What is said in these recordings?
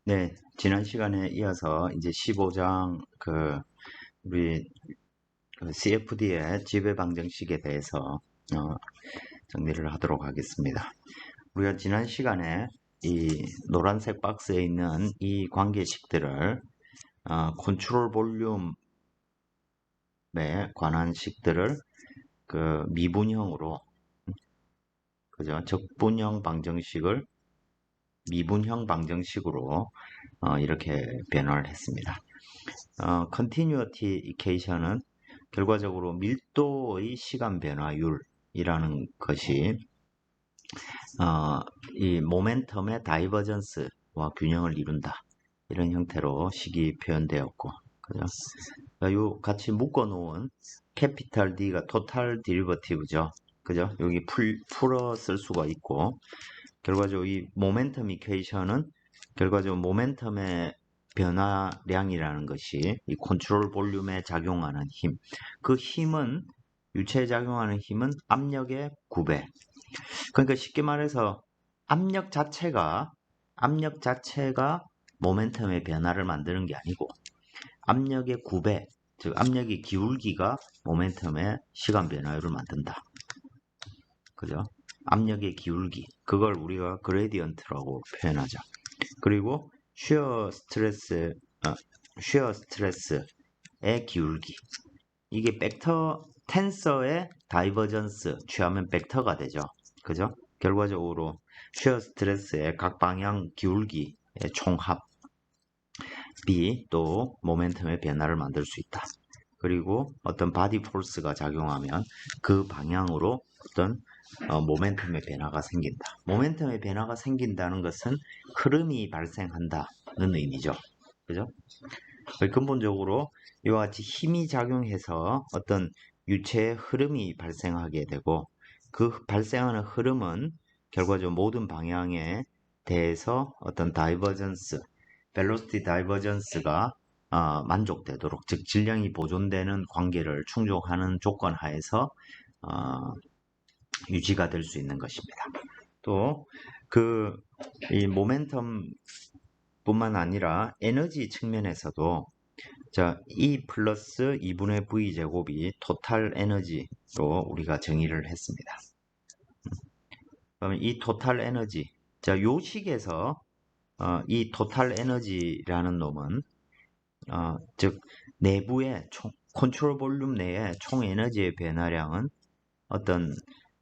네, 지난 시간에 이어서 이제 15장 우리 CFD의 지배 방정식에 대해서 정리를 하도록 하겠습니다. 우리가 지난 시간에 이 노란색 박스에 있는 이 관계식들을 컨트롤 볼륨에 관한 식들을 미분형으로, 그죠? 적분형 방정식을 미분형 방정식으로 이렇게 변화를 했습니다. Continuity Equation은 결과적으로 밀도의 시간 변화율이라는 것이 이 모멘텀의 다이버전스와 균형을 이룬다. 이런 형태로 식이 표현되었고, 그죠? 요 같이 묶어 놓은 캐피탈 D가 토탈 디리버티브죠. 그죠? 여기 풀어 쓸 수가 있고, 결과적으로 이 모멘텀 이퀘이션은 결과적으로 모멘텀의 변화량이라는 것이 이 컨트롤 볼륨에 작용하는 힘, 그 힘은 유체에 작용하는 힘은 압력의 9배. 그러니까 쉽게 말해서 압력 자체가 모멘텀의 변화를 만드는 게 아니고 압력의 9배, 즉 압력의 기울기가 모멘텀의 시간 변화율을 만든다. 그죠? 압력의 기울기, 그걸 우리가 그레디언트라고 표현하죠. 그리고 쉬어 스트레스의 기울기, 이게 벡터 텐서의 다이버전스 취하면 벡터가 되죠. 그죠? 결과적으로 쉬어 스트레스의 각 방향 기울기의 총합이 또 모멘텀의 변화를 만들 수 있다. 그리고 어떤 바디 포스가 작용하면 그 방향으로 어떤 모멘텀의 변화가 생긴다. 모멘텀의 변화가 생긴다는 것은 흐름이 발생한다는 의미죠. 그죠? 근본적으로 이와 같이 힘이 작용해서 어떤 유체의 흐름이 발생하게 되고 그 발생하는 흐름은 결과적으로 모든 방향에 대해서 어떤 다이버전스, 벨로시티 다이버전스가 만족되도록, 즉 질량이 보존되는 관계를 충족하는 조건 하에서 유지가 될 수 있는 것입니다. 또 이 모멘텀 뿐만 아니라 에너지 측면에서도 E 플러스 2분의 V 제곱이 토탈 에너지로 우리가 정의를 했습니다. 그러면 이 토탈 에너지, 요 식에서 이 토탈 에너지라는 놈은 즉 내부의 컨트롤 볼륨 내의 총 에너지의 변화량은 어떤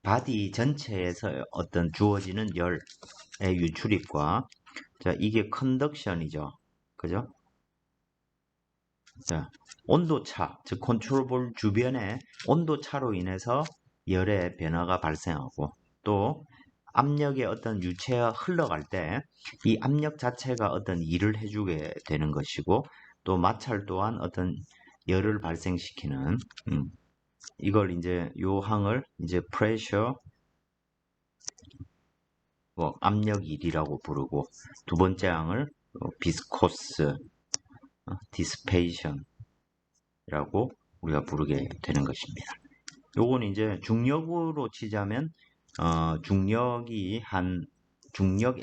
바디 전체에서 어떤 주어지는 열의 유출입과 이게 컨덕션이죠. 그죠? 온도차, 즉 컨트롤 볼 주변의 온도차로 인해서 열의 변화가 발생하고 또 압력의 어떤 유체가 흘러갈 때 이 압력 자체가 어떤 일을 해주게 되는 것이고 또 마찰 또한 어떤 열을 발생시키는 이걸 이제 요 항을 이제 pressure 압력 일이라고 부르고 두 번째 항을 viscous dissipation 라고 우리가 부르게 되는 것입니다. 요건 이제 중력으로 치자면 중력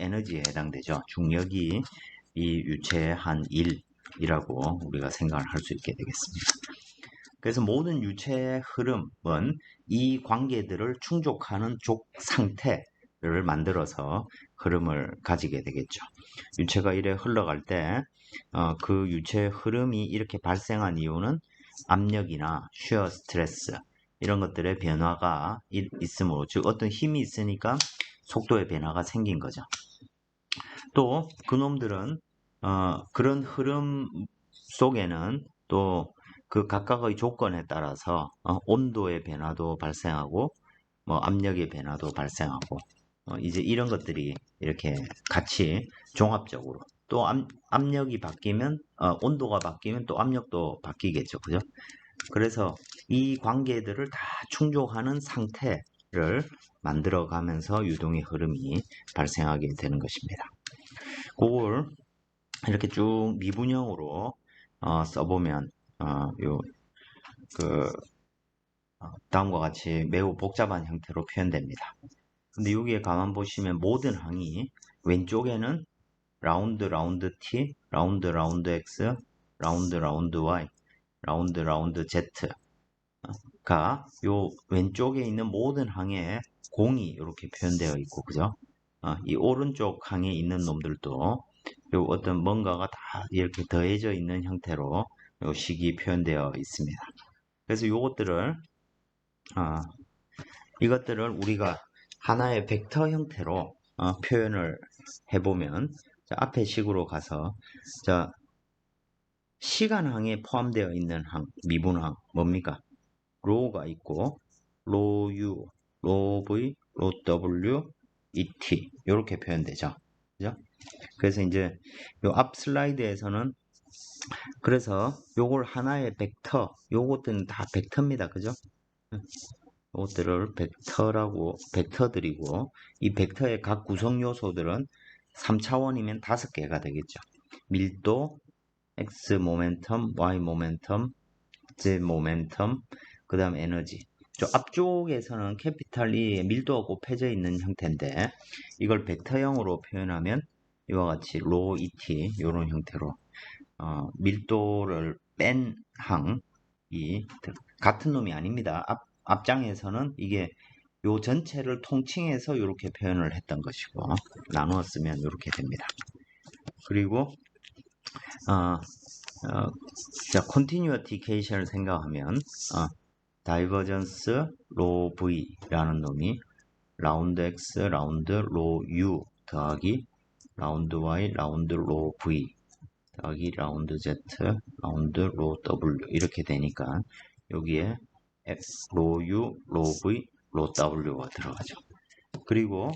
에너지에 해당되죠. 중력이 이 유체의 한 1이라고 우리가 생각을 할 수 있게 되겠습니다. 그래서 모든 유체의 흐름은 이 관계들을 충족하는 상태를 만들어서 흐름을 가지게 되겠죠. 유체가 이래 흘러갈 때 그 유체의 흐름이 이렇게 발생한 이유는 압력이나 쉬어 스트레스 이런 것들의 변화가 있으므로, 즉 어떤 힘이 있으니까 속도의 변화가 생긴 거죠. 또 그놈들은 그런 흐름 속에는 또 그 각각의 조건에 따라서 온도의 변화도 발생하고 뭐 압력의 변화도 발생하고 이제 이런 것들이 이렇게 같이 종합적으로 또 압력이 바뀌면 온도가 바뀌면 또 압력도 바뀌겠죠. 그죠? 그래서 이 관계들을 다 충족하는 상태를 만들어가면서 유동의 흐름이 발생하게 되는 것입니다. 그걸 이렇게 쭉 미분형으로 써보면 다음과 같이 매우 복잡한 형태로 표현됩니다. 근데 여기에 가만 보시면 모든 항이 왼쪽에는 라운드 라운드 t, 라운드 라운드 x, 라운드 라운드 y, 라운드 라운드 z가 요 왼쪽에 있는 모든 항에 공이 이렇게 표현되어 있고, 그죠? 이 오른쪽 항에 있는 놈들도 요 어떤 뭔가가 다 이렇게 더해져 있는 형태로 요 식이 표현되어 있습니다. 그래서 요것들을 이것들을 우리가 하나의 벡터 형태로 표현을 해보면, 자, 앞에 식으로 가서, 자, 시간항에 포함되어 있는 항, 미분항 뭡니까? 로가 있고 로 U, 로 V, 로 W, ET 이렇게 표현되죠. 그죠? 그래서 이제 요 앞 슬라이드에서는 그래서 요걸 하나의 벡터, 요것들은 다 벡터입니다. 그죠? 요것들을 벡터들이고, 이 벡터의 각 구성 요소들은 3차원이면 5개가 되겠죠. 밀도, X 모멘텀, Y 모멘텀, Z 모멘텀, 그 다음 에너지. 저 앞쪽에서는 캐피탈 E의 밀도가 곱해져 있는 형태인데, 이걸 벡터형으로 표현하면 이와 같이 로 ET 이런 형태로 밀도를 뺀 항이 같은 놈이 아닙니다. 앞장에서는 이게 요 전체를 통칭해서 이렇게 표현을 했던 것이고, 나누어 쓰면 이렇게 됩니다. 그리고 자, continuitycation을 생각하면 divergence 로 v라는 놈이 라운드 x 라운드 로 u 더하기 라운드 y 라운드 로 v 더하기 라운드 z 라운드 로 w 이렇게 되니까 여기에 x 로 u 로 v 로 w가 들어가죠. 그리고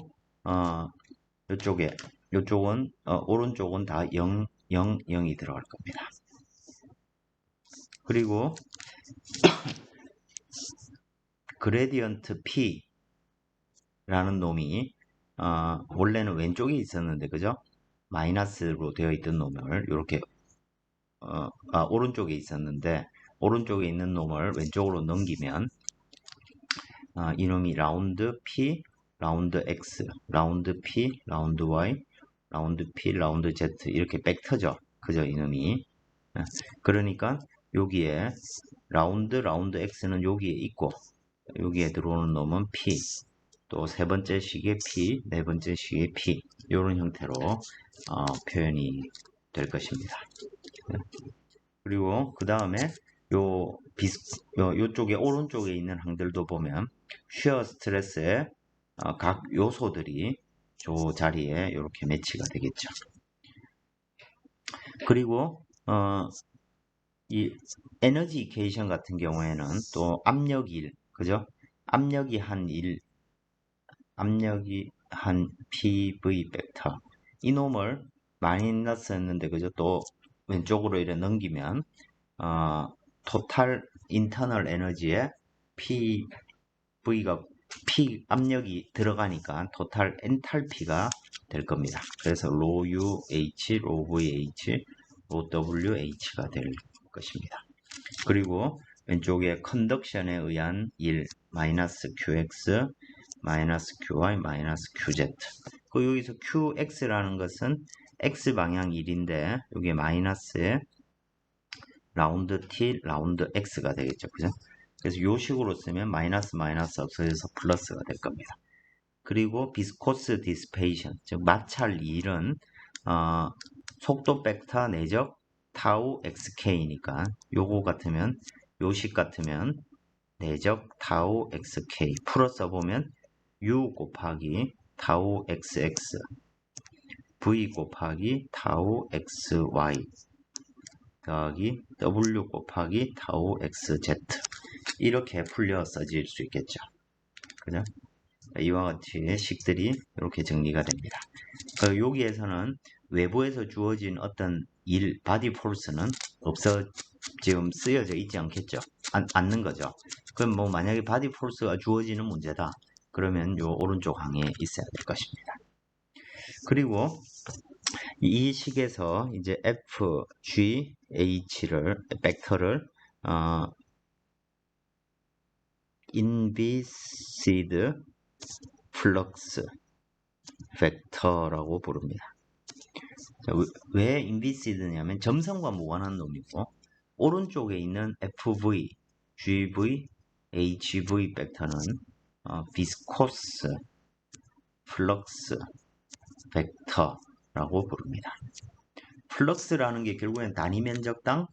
이쪽은 오른쪽은 다 0, 0, 0이 들어갈 겁니다. 그리고 그레디언트 P라는 놈이 원래는 왼쪽에 있었는데, 그죠? 마이너스로 되어 있던 놈을 이렇게 오른쪽에 있었는데, 오른쪽에 있는 놈을 왼쪽으로 넘기면 이놈이 라운드 P, 라운드 X, 라운드 P, 라운드 Y, 라운드 P, 라운드 Z 이렇게 벡터죠. 그죠? 이놈이. 그러니까 여기에 라운드 X는 여기에 있고, 여기에 들어오는 놈은 P, 또 세 번째 식의 P, 네 번째 식의 P 이런 형태로 표현이 될 것입니다. 그리고 그 다음에 요쪽에 오른쪽에 있는 항들도 보면 쉬어 스트레스의 각 요소들이 저 자리에 이렇게 매치가 되겠죠. 그리고 이 에너지 이케이션 같은 경우에는 또 압력 1, 그죠? 압력이 한 PV 벡터 이 놈을 마이너스였는데, 그죠? 또 왼쪽으로 이렇게 넘기면 토탈 인터널 에너지에 PV가 P 압력이 들어가니까 토탈 엔탈피가 될 겁니다. 그래서 로 UH, 로 VH, 로 WH가 될 것입니다. 그리고 왼쪽에 컨덕션에 의한 1, 마이너스 QX, 마이너스 QY, 마이너스 QZ. 그 여기서 QX라는 것은 X 방향 1인데, 여기 마이너스에 라운드 T, 라운드 X가 되겠죠. 그죠? 그래서 이 식으로 쓰면 마이너스 마이너스 없어져서 플러스가 될 겁니다. 그리고 비스코스 디스페이션, 즉 마찰 1은 속도 벡터 내적 타우 xk니까 요거 같으면, 요식 같으면 내적 타우 xk 풀어 써보면 u 곱하기 타우 xx v 곱하기 타우 xy 더하기 w 곱하기 타우 xz 이렇게 풀려 써질 수 있겠죠. 그죠? 이와 같이 식들이 이렇게 정리가 됩니다. 여기에서는 외부에서 주어진 어떤 바디 폴스는 지금 쓰여져 있지 않겠죠. 않는 거죠. 그럼 뭐 만약에 바디 폴스가 주어지는 문제다, 그러면 요 오른쪽 항에 있어야 될 것입니다. 그리고 이 식에서 이제 F, G, H를 벡터를 인비시드 플럭스 벡터라고 부릅니다. 자, 왜 인비시드냐면 점성과 무관한 놈이고 오른쪽에 있는 FV, GV, HV 벡터는 비스코스 플럭스 벡터라고 부릅니다. 플럭스라는 게 결국엔 단위 면적당,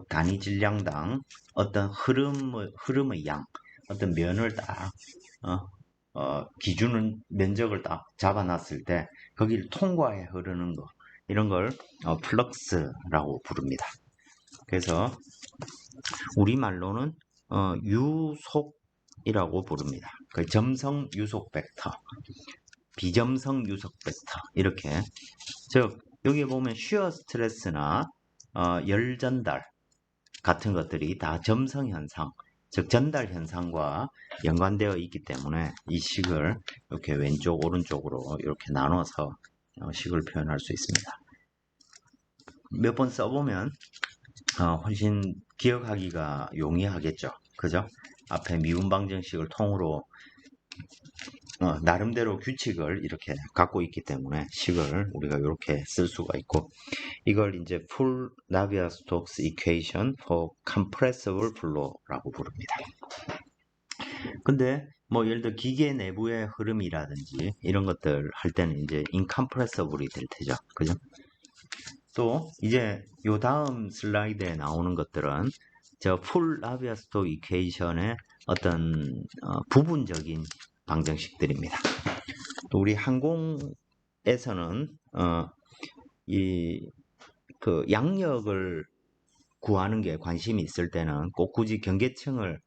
단위 질량당 어떤 흐름의 양, 어떤 면을 딱 기준은 면적을 딱 잡아놨을 때 거기를 통과해 흐르는 거, 이런 걸 플럭스라고 부릅니다. 그래서 우리말로는 유속이라고 부릅니다. 그 점성 유속 벡터, 비점성 유속 벡터, 이렇게. 즉 여기 보면 쉬어 스트레스나 열 전달 같은 것들이 다 점성 현상, 즉 전달 현상과 연관되어 있기 때문에 이 식을 이렇게 왼쪽 오른쪽으로 이렇게 나눠서 식을 표현할 수 있습니다. 몇 번 써보면 훨씬 기억하기가 용이하겠죠. 그죠? 앞에 미분 방정식을 통으로 나름대로 규칙을 이렇게 갖고 있기 때문에 식을 우리가 이렇게 쓸 수가 있고, 이걸 이제 Full Navier-Stokes Equation for Compressible Flow라고 부릅니다. 근데 뭐 예를 들어 기계 내부의 흐름이라든지 이런 것들 할 때는 이제 incompressible이 될 테죠. 그죠? 또 이제 요 다음 슬라이드에 나오는 것들은 저 Full Navier-Stokes Equation의 어떤 부분적인 방정식들입니다. 또 우리 항공에서는 그 양력을 구하는 게 관심이 있을 때는 꼭 굳이 경계층을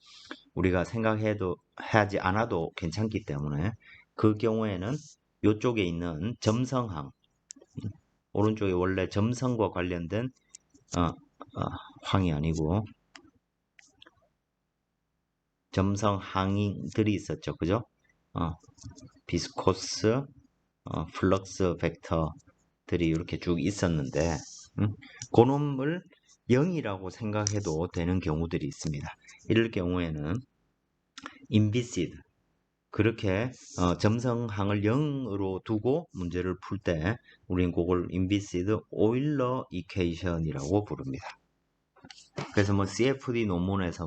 우리가 생각해도 하지 않아도 괜찮기 때문에 그 경우에는 이쪽에 있는 점성항, 오른쪽에 원래 점성과 관련된 항이 아니고 점성항들이 있었죠. 그죠? 비스코스, 플럭스 벡터들이 이렇게 쭉 있었는데 그놈을 0이라고 생각해도 되는 경우들이 있습니다. 이럴 경우에는 인비시드, 그렇게 점성항을 0으로 두고 문제를 풀 때 우리는 그걸 인비시드 오일러 이퀘이션이라고 부릅니다. 그래서 뭐 CFD 논문에서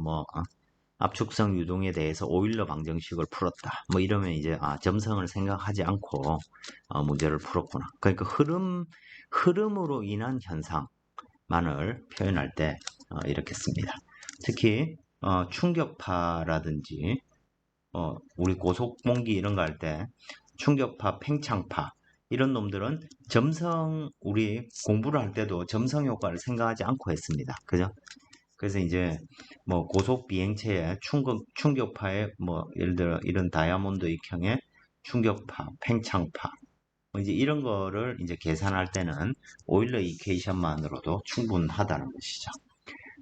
압축성 유동에 대해서 오일러 방정식을 풀었다, 뭐 이러면 이제 점성을 생각하지 않고 문제를 풀었구나. 그러니까 흐름으로 인한 현상만을 표현할 때 이렇게 씁니다. 특히 충격파라든지 우리 고속봉기 이런 거 할 때 충격파, 팽창파 이런 놈들은 우리 공부를 할 때도 점성 효과를 생각하지 않고 했습니다. 그죠? 그래서 이제 고속 비행체의 충격파에 예를 들어 이런 다이아몬드 익형의 충격파, 팽창파 이제 이런 거를 이제 계산할 때는 오일러 이퀘이션만으로도 충분하다는 것이죠.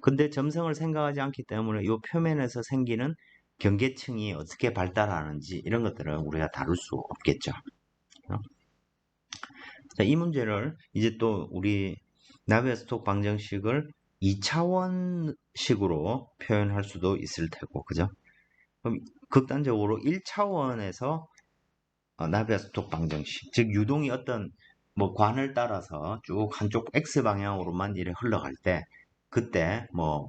근데 점성을 생각하지 않기 때문에 이 표면에서 생기는 경계층이 어떻게 발달하는지 이런 것들을 우리가 다룰 수 없겠죠. 자, 이 문제를 이제 또 우리 나비에스톡 방정식을 2차원식으로 표현할 수도 있을 테고, 그죠? 그럼 극단적으로 1차원에서 나비에스톡 방정식, 즉 유동이 어떤 관을 따라서 쭉 한쪽 x 방향으로만 이렇게 흘러갈 때, 그때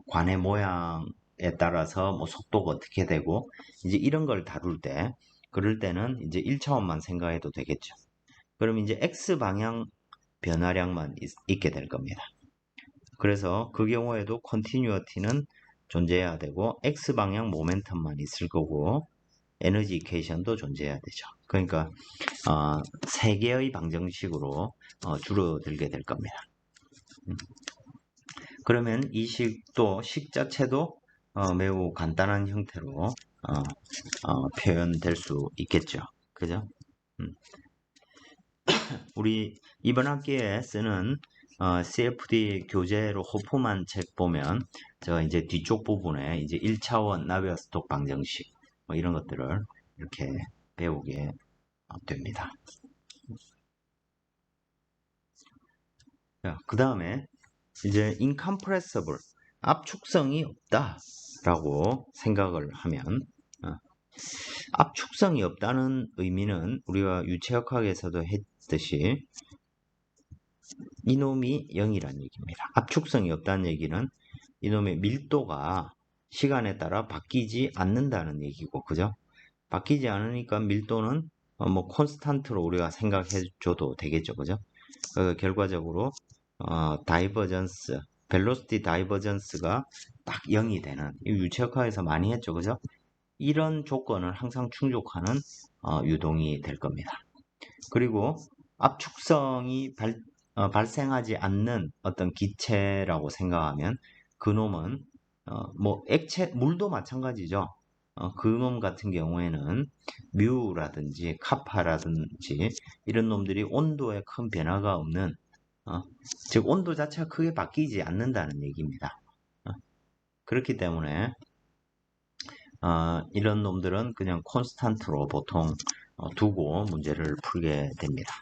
관의 모양에 따라서 속도가 어떻게 되고 이제 이런 걸 다룰 때, 그럴 때는 이제 1차원만 생각해도 되겠죠. 그럼 이제 x 방향 변화량만 있게 될 겁니다. 그래서 그 경우에도 컨티뉴어티는 존재해야 되고 x 방향 모멘텀만 있을 거고 에너지 이퀘이션도 존재해야 되죠. 그러니까 세 개의 방정식으로 줄어들게 될 겁니다. 그러면 이 식도 식 자체도 매우 간단한 형태로 표현될 수 있겠죠. 그죠? 우리 이번 학기에 쓰는 CFD 교재로 호프만 책 보면 제가 이제 뒤쪽 부분에 이제 1차원 나비에스톡 방정식 이런 것들을 이렇게 배우게 됩니다. 그 다음에 이제 incompressible, 압축성이 없다라고 생각을 하면 압축성이 없다는 의미는 우리가 유체역학에서도 했듯이 이놈이 0이란 얘기입니다. 압축성이 없다는 얘기는 이놈의 밀도가 시간에 따라 바뀌지 않는다는 얘기고, 그죠? 바뀌지 않으니까 밀도는 뭐 콘스탄트로 우리가 생각해 줘도 되겠죠, 그죠? 결과적으로 다이버전스, 벨로시티 다이버전스가 딱 0이 되는, 이 유체역학에서 많이 했죠, 그죠? 이런 조건을 항상 충족하는 유동이 될 겁니다. 그리고 압축성이 발생하지 않는 어떤 기체라고 생각하면 그놈은 뭐 액체, 물도 마찬가지죠. 그놈 같은 경우에는 뮤라든지 카파라든지 이런 놈들이 온도에 큰 변화가 없는, 즉 온도 자체가 크게 바뀌지 않는다는 얘기입니다. 그렇기 때문에 이런 놈들은 그냥 콘스탄트로 보통 두고 문제를 풀게 됩니다.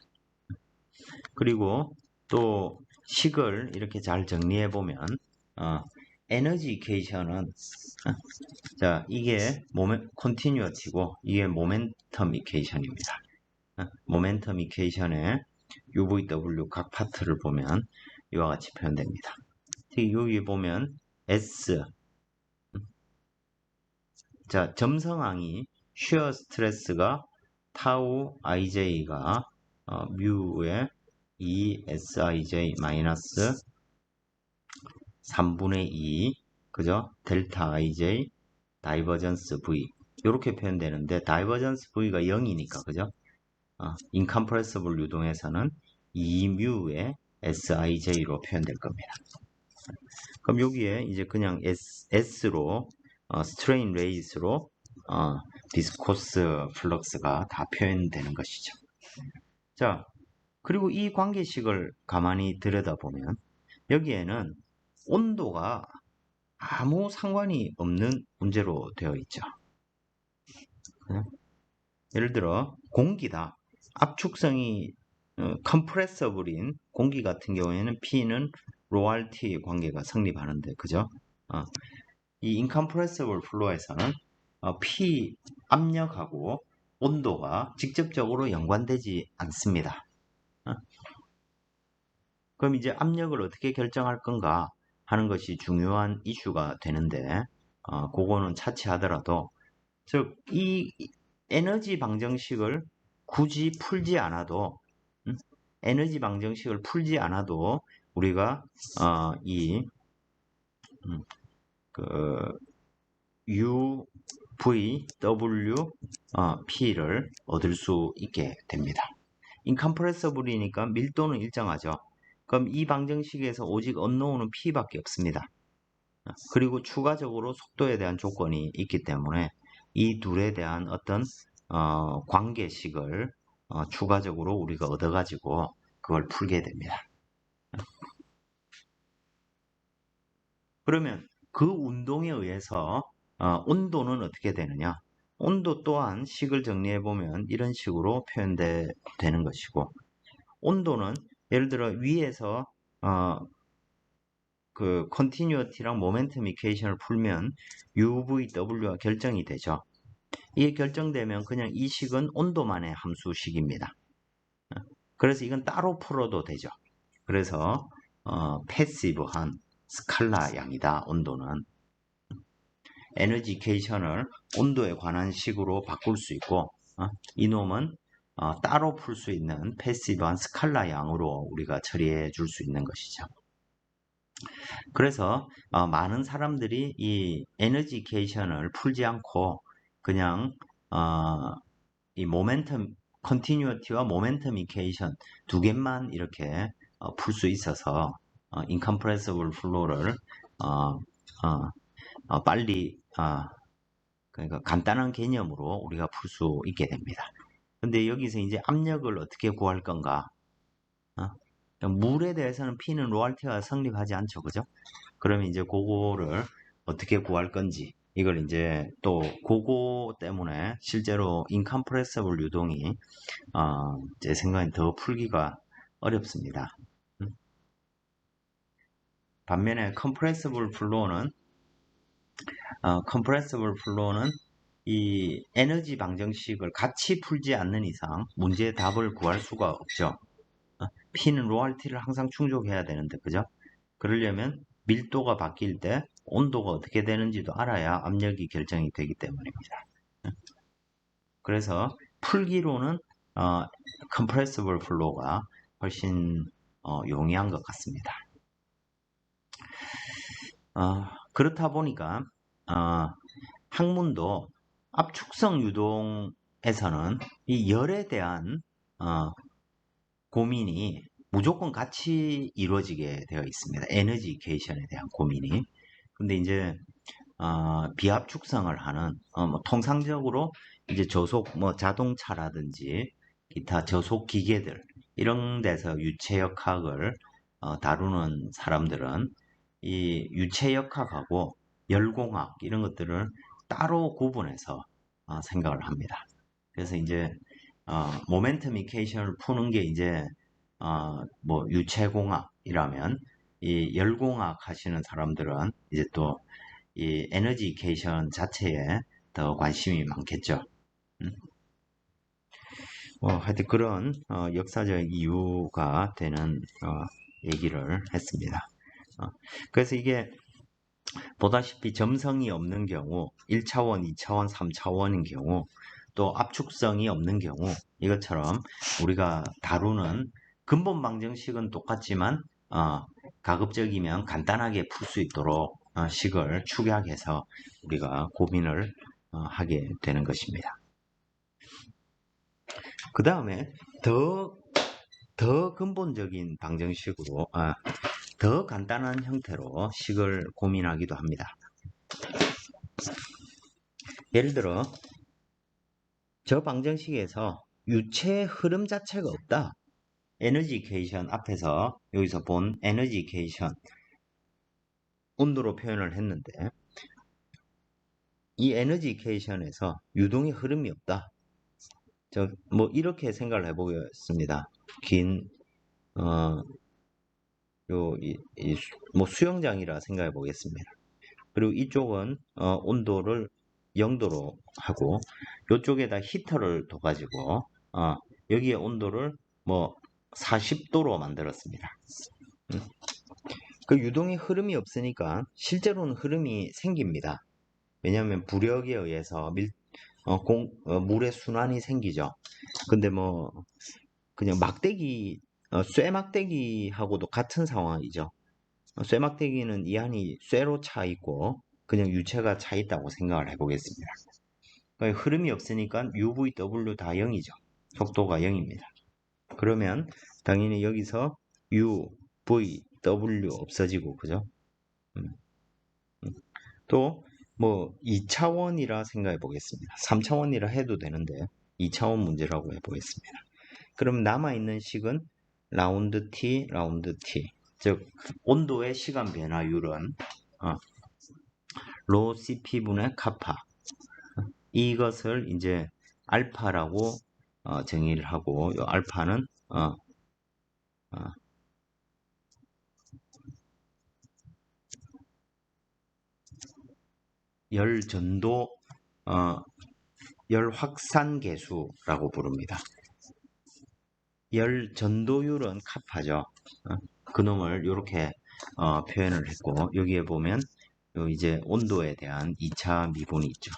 그리고 또 식을 이렇게 잘 정리해 보면 에너지 이퀘이션은 자, 이게 컨티뉴어티고 이게 모멘텀 이퀘이션입니다. 모멘텀 이퀘이션의 UVW 각 파트를 보면 이와 같이 표현됩니다. 특히 여기 보면 S, 자, 점성항이 shear 스트레스가 타우 ij가 뮤의 2sij 마이너스 3분의 2, 그죠? 델타 ij 다이버전스 v 이렇게 표현되는데, 다이버전스 v가 0이니까, 그죠? 인컴프레서블 유동에서는 2뮤의 sij로 표현될 겁니다. 그럼 여기에 이제 그냥 s로 스트레인 레이스로 비스코스 플럭스가 다 표현되는 것이죠. 자, 그리고 이 관계식을 가만히 들여다보면 여기에는 온도가 아무 상관이 없는 문제로 되어 있죠. 예를 들어 공기다. 압축성이 컴프레서블인 공기 같은 경우에는 P는 로알티 관계가 성립하는데, 그죠? 이 인컴프레서블 플로어에서는 P 압력하고 온도가 직접적으로 연관되지 않습니다. 그럼 이제 압력을 어떻게 결정할 건가 하는 것이 중요한 이슈가 되는데, 그거는 차치하더라도, 즉 이 에너지 방정식을 굳이 풀지 않아도, 에너지 방정식을 풀지 않아도 우리가 UVWP를 얻을 수 있게 됩니다. 인컴프레서블이니까 밀도는 일정하죠. 그럼 이 방정식에서 오직 언노운은 P밖에 없습니다. 그리고 추가적으로 속도에 대한 조건이 있기 때문에 이 둘에 대한 어떤 관계식을 추가적으로 우리가 얻어가지고 그걸 풀게 됩니다. 그러면 그 운동에 의해서 온도는 어떻게 되느냐? 온도 또한 식을 정리해 보면 이런 식으로 표현되는 것이고, 온도는 예를 들어 위에서 그 컨티뉴어티랑 모멘텀 이퀘이션을 풀면 UVW가 결정이 되죠. 이게 결정되면 그냥 이 식은 온도만의 함수식입니다. 그래서 이건 따로 풀어도 되죠. 그래서 패시브한 스칼라 양이다, 온도는. 에너지 이퀘이션을 온도에 관한 식으로 바꿀 수 있고, 이놈은 따로 풀 수 있는 패시브한 스칼라 양으로 우리가 처리해 줄 수 있는 것이죠. 그래서 많은 사람들이 이 에너지 이퀘이션을 풀지 않고 그냥 이 모멘텀 컨티뉴어티와 모멘텀 이퀘이션 두 개만 이렇게 풀 수 있어서 인컴프레서블 플로우를 빨리 그러니까 간단한 개념으로 우리가 풀 수 있게 됩니다. 근데 여기서 이제 압력을 어떻게 구할 건가? 물에 대해서는 P는 로알티가 성립하지 않죠, 그죠? 그러면 이제 그거를 어떻게 구할 건지, 이걸 이제 또 그거 때문에 실제로 인컴프레서블 유동이 제 생각엔 더 풀기가 어렵습니다. 반면에 컴프레서블 플로우는 이 에너지 방정식을 같이 풀지 않는 이상 문제의 답을 구할 수가 없죠. P는 로열티를 항상 충족해야 되는데, 그죠? 그러려면 밀도가 바뀔 때 온도가 어떻게 되는지도 알아야 압력이 결정이 되기 때문입니다. 그래서 풀기로는 compressible flow가 훨씬 용이한 것 같습니다. 그렇다 보니까 학문도 압축성 유동에서는 이 열에 대한 고민이 무조건 같이 이루어지게 되어 있습니다. 에너지 이케이션에 대한 고민이. 근데 이제 비압축성을 하는 뭐 통상적으로 이제 저속 뭐 자동차라든지 기타 저속 기계들 이런 데서 유체역학을 다루는 사람들은 이 유체역학하고 열공학 이런 것들을 따로 구분해서 생각을 합니다. 그래서 이제 모멘텀 이케이션을 푸는 게 이제 뭐 유체공학이라면 이 열공학 하시는 사람들은 이제 또 이 에너지 이케이션 자체에 더 관심이 많겠죠. 하여튼 그런 역사적 이유가 되는 얘기를 했습니다. 그래서 이게 보다시피 점성이 없는 경우 1차원, 2차원, 3차원인 경우 또 압축성이 없는 경우 이것처럼 우리가 다루는 근본 방정식은 똑같지만 가급적이면 간단하게 풀 수 있도록 식을 축약해서 우리가 고민을 하게 되는 것입니다. 그 다음에 더 근본적인 방정식으로 더 간단한 형태로 식을 고민하기도 합니다. 예를 들어 저 방정식에서 유체의 흐름 자체가 없다. 에너지 이케이션 앞에서 여기서 본 에너지 이케이션 온도로 표현을 했는데 이 에너지 이케이션에서 유동의 흐름이 없다. 뭐 이렇게 생각을 해보겠습니다. 뭐 수영장이라 생각해 보겠습니다. 그리고 이쪽은 온도를 0도로 하고 이쪽에다 히터를 둬가지고 여기에 온도를 뭐 40도로 만들었습니다. 그 유동의 흐름이 없으니까 실제로는 흐름이 생깁니다. 왜냐하면 부력에 의해서 물의 순환이 생기죠. 근데 뭐 그냥 막대기 쇠막대기하고도 같은 상황이죠. 쇠막대기는 이 안이 쇠로 차 있고 그냥 유체가 차 있다고 생각을 해보겠습니다. 그러니까 흐름이 없으니까 UV, W 다 0이죠. 속도가 0입니다. 그러면 당연히 여기서 U, V, W 없어지고 그죠? 또 뭐 2차원이라 생각해 보겠습니다. 3차원이라 해도 되는데 2차원 문제라고 해보겠습니다. 그럼 남아있는 식은 라운드 T, 라운드 T. 즉 온도의 시간 변화율은 로 CP분의 카파. 이것을 이제 알파라고 정의를 하고 이 알파는 열 전도 열 확산 계수라고 부릅니다. 열 전도율은 카파죠. 그놈을 이렇게 표현을 했고 여기에 보면 이제 온도에 대한 2차 미분이 있죠.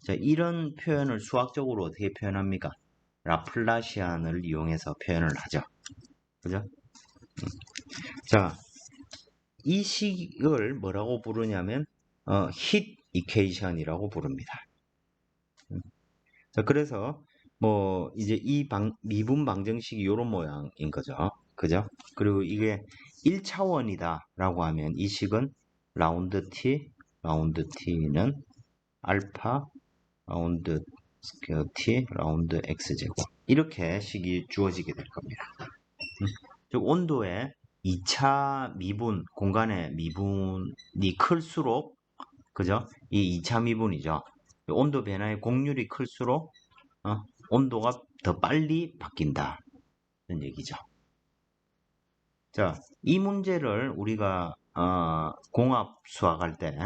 자, 이런 표현을 수학적으로 어떻게 표현합니까? 라플라시안을 이용해서 표현을 하죠. 그죠? 자, 이 식을 뭐라고 부르냐면 히트 이케이션이라고 부릅니다. 자, 그래서 뭐 이제 이 미분 방정식이 이런 모양인 거죠. 그죠? 그리고 이게 1차원이다 라고 하면 이 식은 라운드 t는 알파 라운드 스퀘어 t 라운드 x제곱 이렇게 식이 주어지게 될 겁니다. 즉 온도의 2차 미분, 공간의 미분이 클수록 그죠? 이 2차 미분이죠. 온도 변화의 곡률이 클수록 온도가 더 빨리 바뀐다. 이런 얘기죠. 자, 이 문제를 우리가 공합 수학할 때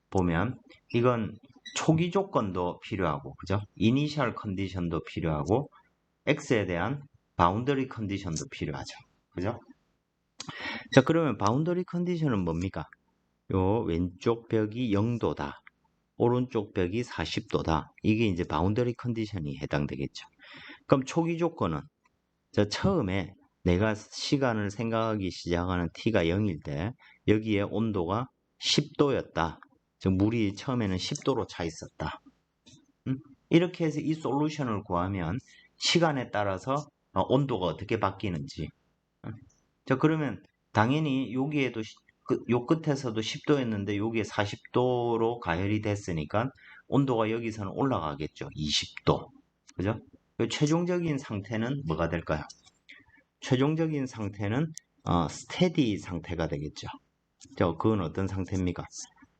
보면 이건 초기 조건도 필요하고 그죠? 이니셜 컨디션도 필요하고 X에 대한 바운더리 컨디션도 필요하죠. 그죠? 자, 그러면 바운더리 컨디션은 뭡니까? 요 왼쪽 벽이 0도다. 오른쪽 벽이 40도다. 이게 이제 바운더리 컨디션이 해당되겠죠. 그럼 초기 조건은 저 처음에 내가 시간을 생각하기 시작하는 t가 0일 때 여기에 온도가 10도였다. 즉 물이 처음에는 10도로 차 있었다. 이렇게 해서 이 솔루션을 구하면 시간에 따라서 온도가 어떻게 바뀌는지. 자, 그러면 당연히 여기에도 요 끝에서도 10도였는데 여기에 40도로 가열이 됐으니까 온도가 여기서는 올라가겠죠. 20도. 그죠? 최종적인 상태는 뭐가 될까요? 최종적인 상태는 스테디 상태가 되겠죠. 그건 어떤 상태입니까?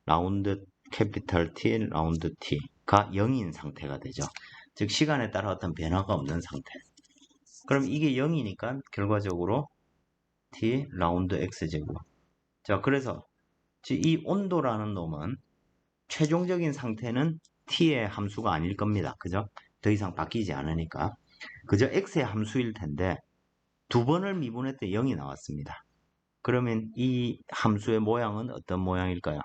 라운드 캐피털 T, 라운드 T가 0인 상태가 되죠. 즉 시간에 따라 어떤 변화가 없는 상태. 그럼 이게 0이니까 결과적으로 T 라운드 X제곱. 자, 그래서 이 온도라는 놈은 최종적인 상태는 T의 함수가 아닐 겁니다. 그죠? 더 이상 바뀌지 않으니까. 그저 X의 함수일 텐데 두 번을 미분할 때 0이 나왔습니다. 그러면 이 함수의 모양은 어떤 모양일까요?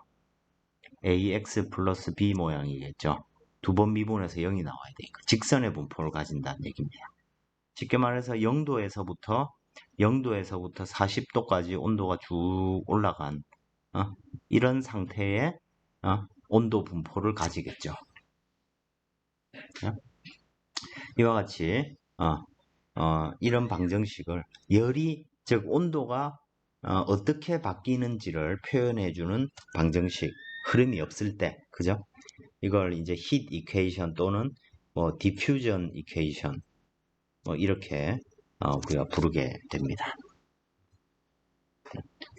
ax 플러스 b 모양이겠죠. 두 번 미분해서 0이 나와야 되니까 직선의 분포를 가진다는 얘기입니다. 쉽게 말해서 0도에서부터 40도까지 온도가 쭉 올라간 이런 상태의 온도 분포를 가지겠죠. 이와 같이 이런 방정식을 열이 즉 온도가 어떻게 바뀌는지를 표현해주는 방정식 흐름이 없을 때 그죠? 이걸 이제 heat equation 또는 뭐 diffusion equation 뭐 이렇게 우리가 부르게 됩니다.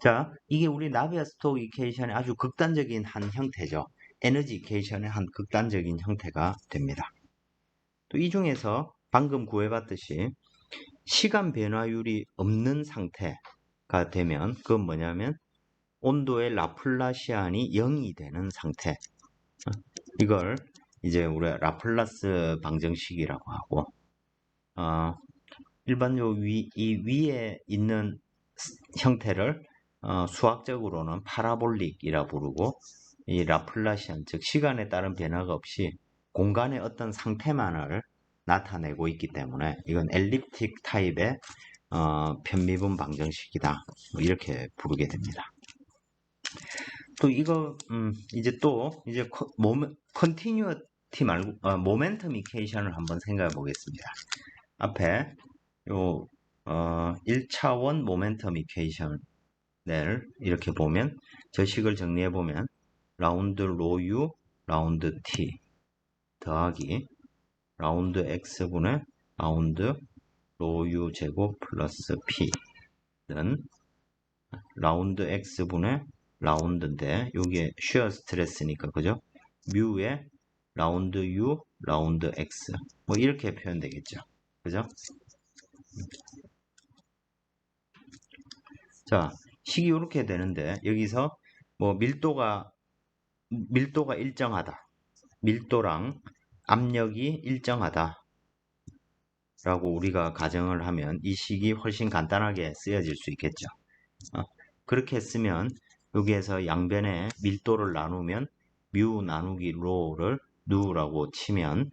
자, 이게 우리 나비아-스톡 이퀘이션의 아주 극단적인 한 형태죠. 에너지 이퀘이션의 한 극단적인 형태가 됩니다. 또 이 중에서 방금 구해봤듯이 시간 변화율이 없는 상태가 되면 그건 뭐냐면 온도의 라플라시안이 0이 되는 상태. 이걸 이제 우리가 라플라스 방정식이라고 하고 일반적으로 이 위에 있는 형태를 수학적으로는 파라볼릭이라 부르고 이 라플라시안 즉 시간에 따른 변화가 없이 공간의 어떤 상태만을 나타내고 있기 때문에 이건 엘립틱 타입의 편미분 방정식이다 이렇게 부르게 됩니다. 또 이거 이제 컨티뉴어티 말고 모멘텀 이퀘이션을 한번 생각해 보겠습니다. 앞에 요 1차원 모멘텀 이퀘이션을 이렇게 보면 저 식을 정리해 보면 라운드 로 U 라운드 T 더하기 라운드 X분의 라운드 로 U 제곱 플러스 P는 라운드 X분의 라운드인데 여기에 쉬어 스트레스니까 그죠? 뮤의 라운드 U 라운드 X 뭐 이렇게 표현되겠죠. 그죠? 자, 식이 이렇게 되는데 여기서 뭐 밀도가 일정하다. 밀도랑 압력이 일정하다. 라고 우리가 가정을 하면 이 식이 훨씬 간단하게 쓰여질 수 있겠죠. 그렇게 했으면 여기에서 양변에 밀도를 나누면 뮤 나누기 로를 누라고 치면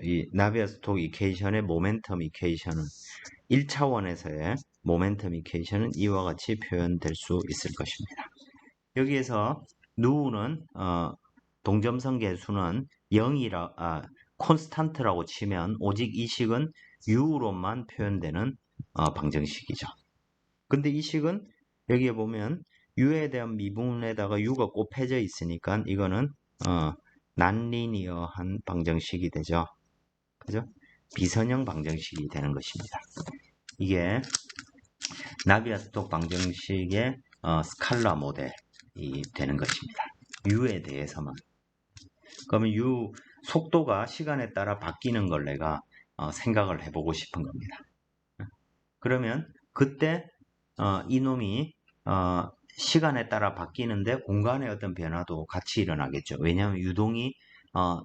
이 나비아-스톡 이퀘이션의 모멘텀 이퀘이션은 1차원에서의 모멘텀 이퀘이션은 이와 같이 표현될 수 있을 것입니다. 여기에서 누는 동점선 계수는 0이라 콘스탄트라고 치면 오직 이 식은 u로만 표현되는 방정식이죠. 근데 이 식은 여기에 보면 u에 대한 미분에다가 u가 곱해져 있으니까 이거는 난리니어한 방정식이 되죠. 그죠? 비선형 방정식이 되는 것입니다. 이게 나비아-스톡 방정식의 스칼라 모델이 되는 것입니다. u에 대해서만. 그러면 u 속도가 시간에 따라 바뀌는 걸 내가 생각을 해보고 싶은 겁니다. 그러면 그때 이놈이 시간에 따라 바뀌는데 공간의 어떤 변화도 같이 일어나겠죠. 왜냐하면 유동이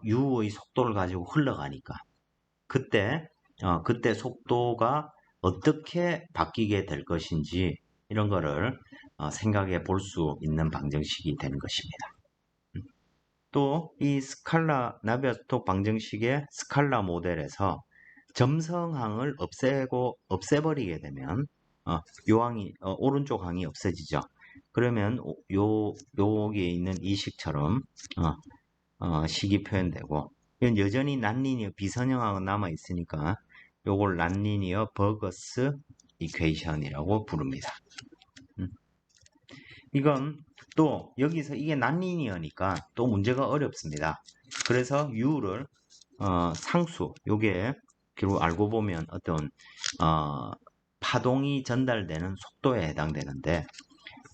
u의 속도를 가지고 흘러가니까. 그때 속도가 어떻게 바뀌게 될 것인지 이런 거를 생각해 볼 수 있는 방정식이 되는 것입니다. 또 이 스칼라 나비아스톡 방정식의 스칼라 모델에서 점성항을 없애버리게 되면 요 항이 오른쪽 항이 없어지죠. 그러면 여기에 있는 이 식처럼 식이 표현되고 이건 여전히 난리니어 비선형항은 남아 있으니까 요걸 난리니어 버거스 이퀘이션이라고 부릅니다. 이건 또 여기서 이게 난리니어니까 또 문제가 어렵습니다. 그래서 U를 상수, 요게 결국 알고 보면 어떤 파동이 전달되는 속도에 해당되는데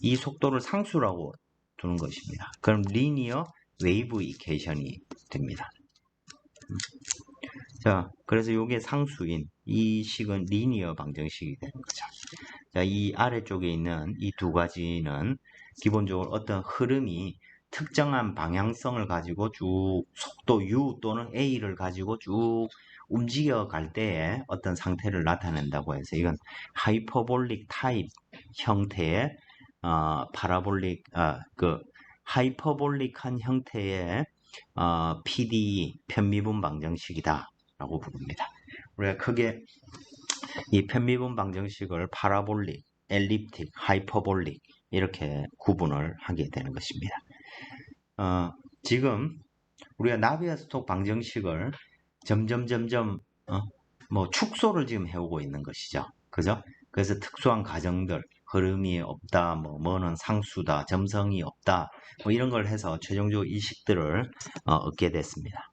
이 속도를 상수라고 두는 것입니다. 그럼 리니어 웨이브 이퀘이션이 됩니다. 자, 그래서 요게 상수인 이 식은 리니어 방정식이 되는 거죠. 자, 이 아래쪽에 있는 이 두 가지는 기본적으로 어떤 흐름이 특정한 방향성을 가지고 쭉 속도 U 또는 A를 가지고 쭉 움직여 갈 때에 어떤 상태를 나타낸다고 해서 이건 하이퍼볼릭 타입 형태의 파라볼릭 하이퍼볼릭한 형태의 PDE 편미분 방정식이다 라고 부릅니다. 우리가 크게 이 편미분 방정식을 파라볼릭, 엘립틱, 하이퍼볼릭 이렇게 구분을 하게 되는 것입니다. 지금 우리가 나비아스톡 방정식을 점점 뭐 축소를 지금 해오고 있는 것이죠. 그죠? 그래서 특수한 가정들, 흐름이 없다, 뭐는 상수다, 점성이 없다, 뭐 이런 걸 해서 최종적으로 이 식들을 얻게 됐습니다.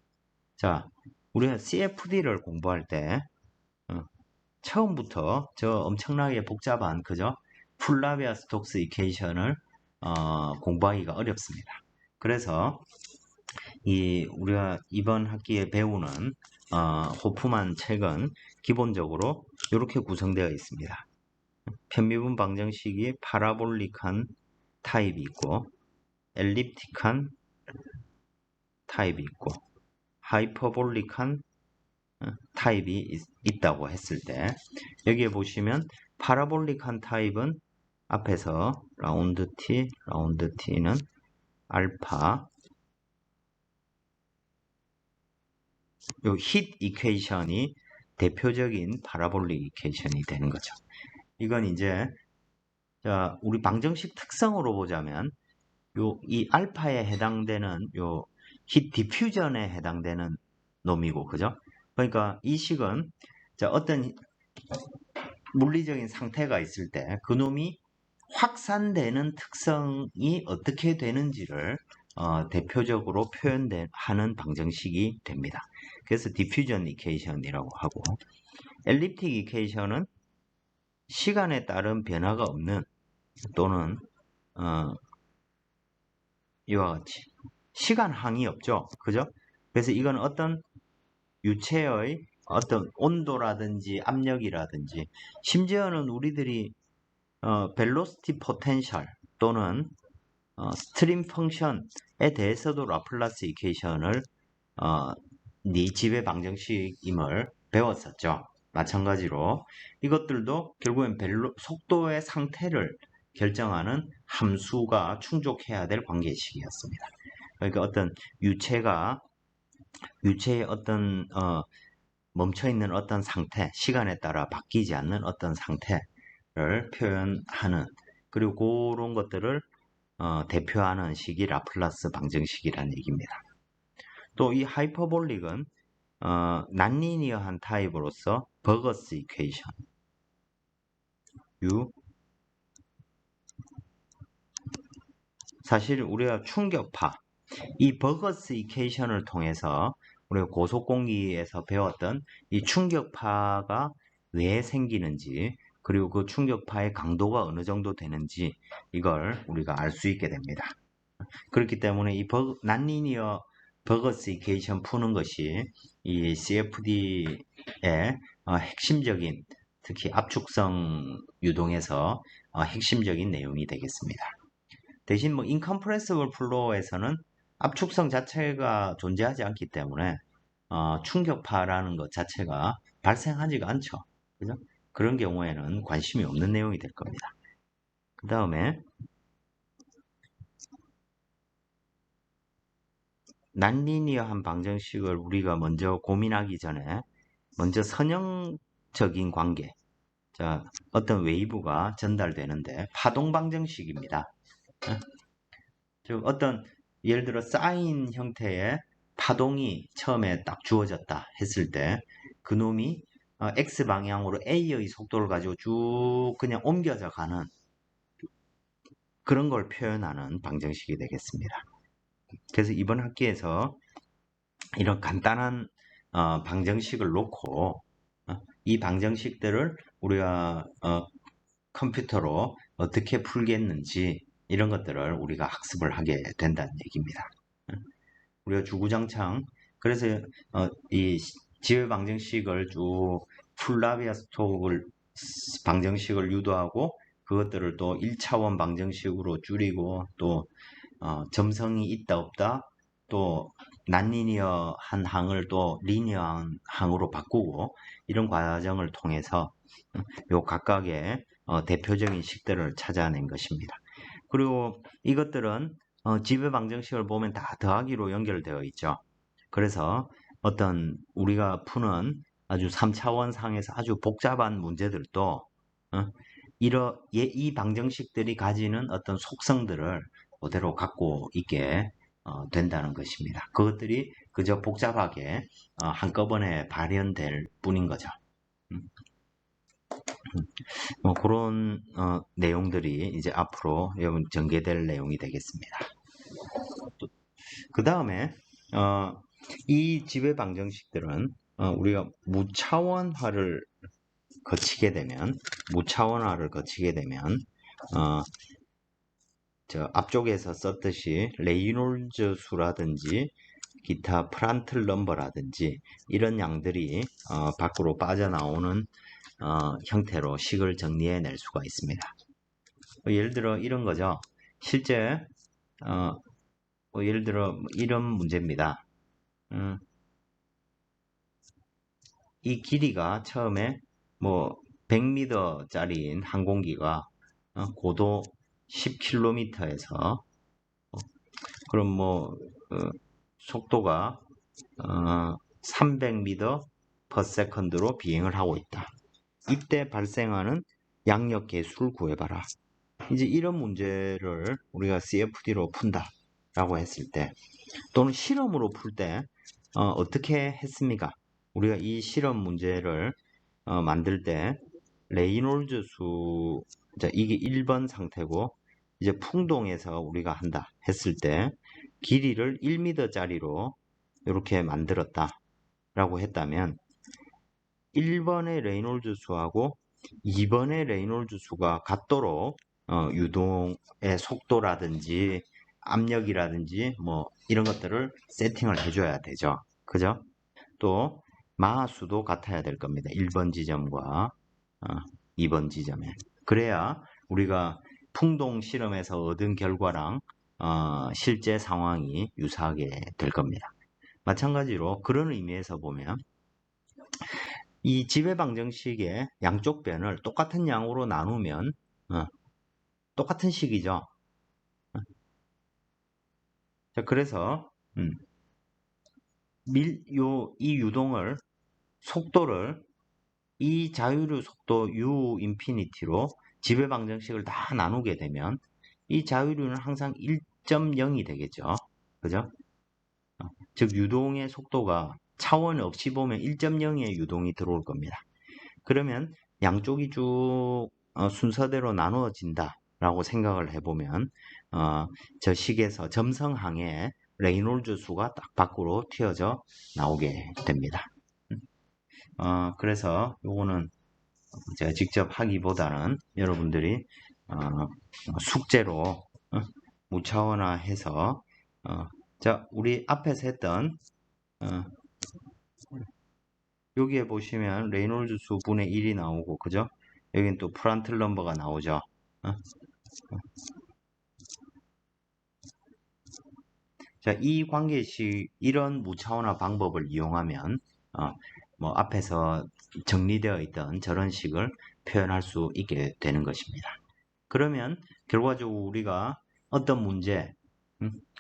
자, 우리가 CFD를 공부할 때 처음부터 저 엄청나게 복잡한 그죠? 풀나비아스톡스 이퀘이션을 공부하기가 어렵습니다. 그래서 우리가 이번 학기에 배우는 호프만 책은 기본적으로 이렇게 구성되어 있습니다. 편미분 방정식이 파라볼릭한 타입이 있고 엘립틱한 타입이 있고 하이퍼볼릭한 타입이 있다고 했을 때 여기에 보시면 파라볼릭한 타입은 앞에서 라운드 t는 알파 요 힛 이퀘이션이 대표적인 파라볼릭 이퀘이션이 되는 거죠. 이건 이제 자, 우리 방정식 특성으로 보자면 이 알파에 해당되는 힛 디퓨전에 해당되는 놈이고 그죠? 그러니까 이 식은 자, 어떤 물리적인 상태가 있을 때 그놈이 확산되는 특성이 어떻게 되는지를 대표적으로 표현하는 방정식이 됩니다. 그래서 디퓨전 이퀘이션이라고 하고 엘립틱 이퀘이션은 시간에 따른 변화가 없는 또는 이와 같이 시간항이 없죠. 그죠? 그래서 이건 어떤 유체의 어떤 온도라든지 압력이라든지 심지어는 우리들이 벨로시티 포텐셜 또는 스트림 펑션에 대해서도 라플라스 이퀘이션을 네 집의 방정식임을 배웠었죠. 마찬가지로 이것들도 결국엔 속도의 상태를 결정하는 함수가 충족해야 될 관계식이었습니다. 그러니까 어떤 유체의 어떤 멈춰있는 어떤 상태, 시간에 따라 바뀌지 않는 어떤 상태를 표현하는 그리고 그런 것들을 대표하는 식이 라플라스 방정식이라는 얘기입니다. 또 이 하이퍼볼릭은 난리니어한 타입으로서 버거스 이퀘이션 사실 우리가 충격파 이 버거스 이퀘이션을 통해서 우리가 고속공기에서 배웠던 이 충격파가 왜 생기는지 그리고 그 충격파의 강도가 어느 정도 되는지 이걸 우리가 알 수 있게 됩니다. 그렇기 때문에 이 난리니어 버거스 이퀘이션 푸는 것이 이 CFD의 핵심적인 특히 압축성 유동에서 핵심적인 내용이 되겠습니다. 대신 뭐 인컴프레시블 플로어에서는 압축성 자체가 존재하지 않기 때문에 충격파라는 것 자체가 발생하지가 않죠. 그죠? 그런 경우에는 관심이 없는 내용이 될 겁니다. 그 다음에 난리니어한 방정식을 우리가 먼저 고민하기 전에 먼저 선형적인 관계, 자, 어떤 웨이브가 전달되는데 파동 방정식입니다. 즉 어떤 예를 들어 사인 형태의 파동이 처음에 딱 주어졌다 했을 때 그놈이 x 방향으로 a의 속도를 가지고 쭉 그냥 옮겨져 가는 그런 걸 표현하는 방정식이 되겠습니다. 그래서 이번 학기에서 이런 간단한 방정식을 놓고 이 방정식들을 우리가 컴퓨터로 어떻게 풀겠는지 이런 것들을 우리가 학습을 하게 된다는 얘기입니다. 우리가 주구장창 그래서 이 지열 방정식을 쭉 풀라비아스톡을 방정식을 유도하고 그것들을 또 1차원 방정식으로 줄이고 또 점성이 있다 없다 또 난리니어한 항을 또 리니어한 항으로 바꾸고 이런 과정을 통해서 요 각각의 대표적인 식들을 찾아낸 것입니다. 그리고 이것들은 지배 방정식을 보면 다 더하기로 연결되어 있죠. 그래서 어떤 우리가 푸는 아주 3차원 상에서 아주 복잡한 문제들도 이 방정식들이 가지는 어떤 속성들을 그대로 갖고 있게 된다는 것입니다. 그것들이 그저 복잡하게 한꺼번에 발현될 뿐인 거죠. 뭐 그런 내용들이 이제 앞으로 여러분 전개될 내용이 되겠습니다. 그 다음에 이 지배 방정식들은 우리가 무차원화를 거치게 되면 저 앞쪽에서 썼듯이 레이놀즈 수라든지 기타 프란틀 넘버라든지 이런 양들이 밖으로 빠져나오는 형태로 식을 정리해 낼 수가 있습니다. 예를 들어 이런 거죠. 실제 예를 들어 이런 문제입니다. 이 길이가 처음에 뭐 100m짜리인 항공기가 고도 10km에서 그럼 뭐 속도가 300m per second로 비행을 하고 있다. 이때 발생하는 양력 계수를 구해봐라. 이제 이런 문제를 우리가 CFD로 푼다 라고 했을 때 또는 실험으로 풀 때 어떻게 했습니까? 우리가 이 실험 문제를 만들 때 레이놀즈 수, 자, 이게 1번 상태고 이제 풍동에서 우리가 한다 했을 때 길이를 1m짜리로 이렇게 만들었다 라고 했다면 1번의 레이놀즈 수하고 2번의 레이놀즈 수가 같도록 유동의 속도라든지 압력이라든지 뭐 이런 것들을 세팅을 해줘야 되죠. 그죠? 또 마수도 같아야 될 겁니다. 1번 지점과 2번 지점에. 그래야 우리가 풍동 실험에서 얻은 결과랑 실제 상황이 유사하게 될 겁니다. 마찬가지로 그런 의미에서 보면 이 지배 방정식의 양쪽 변을 똑같은 양으로 나누면 똑같은 식이죠. 자, 그래서 이 유동을 속도를 이 자유류 속도 u 인피니티로 지배 방정식을 다 나누게 되면 이 자유류는 항상 1.0이 되겠죠. 그죠? 즉 유동의 속도가 차원 없이 보면 1.0의 유동이 들어올 겁니다. 그러면 양쪽이 쭉 순서대로 나누어진다 라고 생각을 해보면 저 식에서 점성항에 레이놀즈 수가 딱 밖으로 튀어져 나오게 됩니다. 그래서 요거는 제가 직접 하기보다는 여러분들이 숙제로 무차원화해서 자 우리 앞에서 했던 여기에 보시면 레이놀즈 수 분의 1이 나오고 그죠? 여긴 또 프란틀 넘버가 나오죠. 자, 이 관계식 이런 무차원화 방법을 이용하면 뭐 앞에서 정리되어 있던 저런 식을 표현할 수 있게 되는 것입니다. 그러면 결과적으로 우리가 어떤 문제,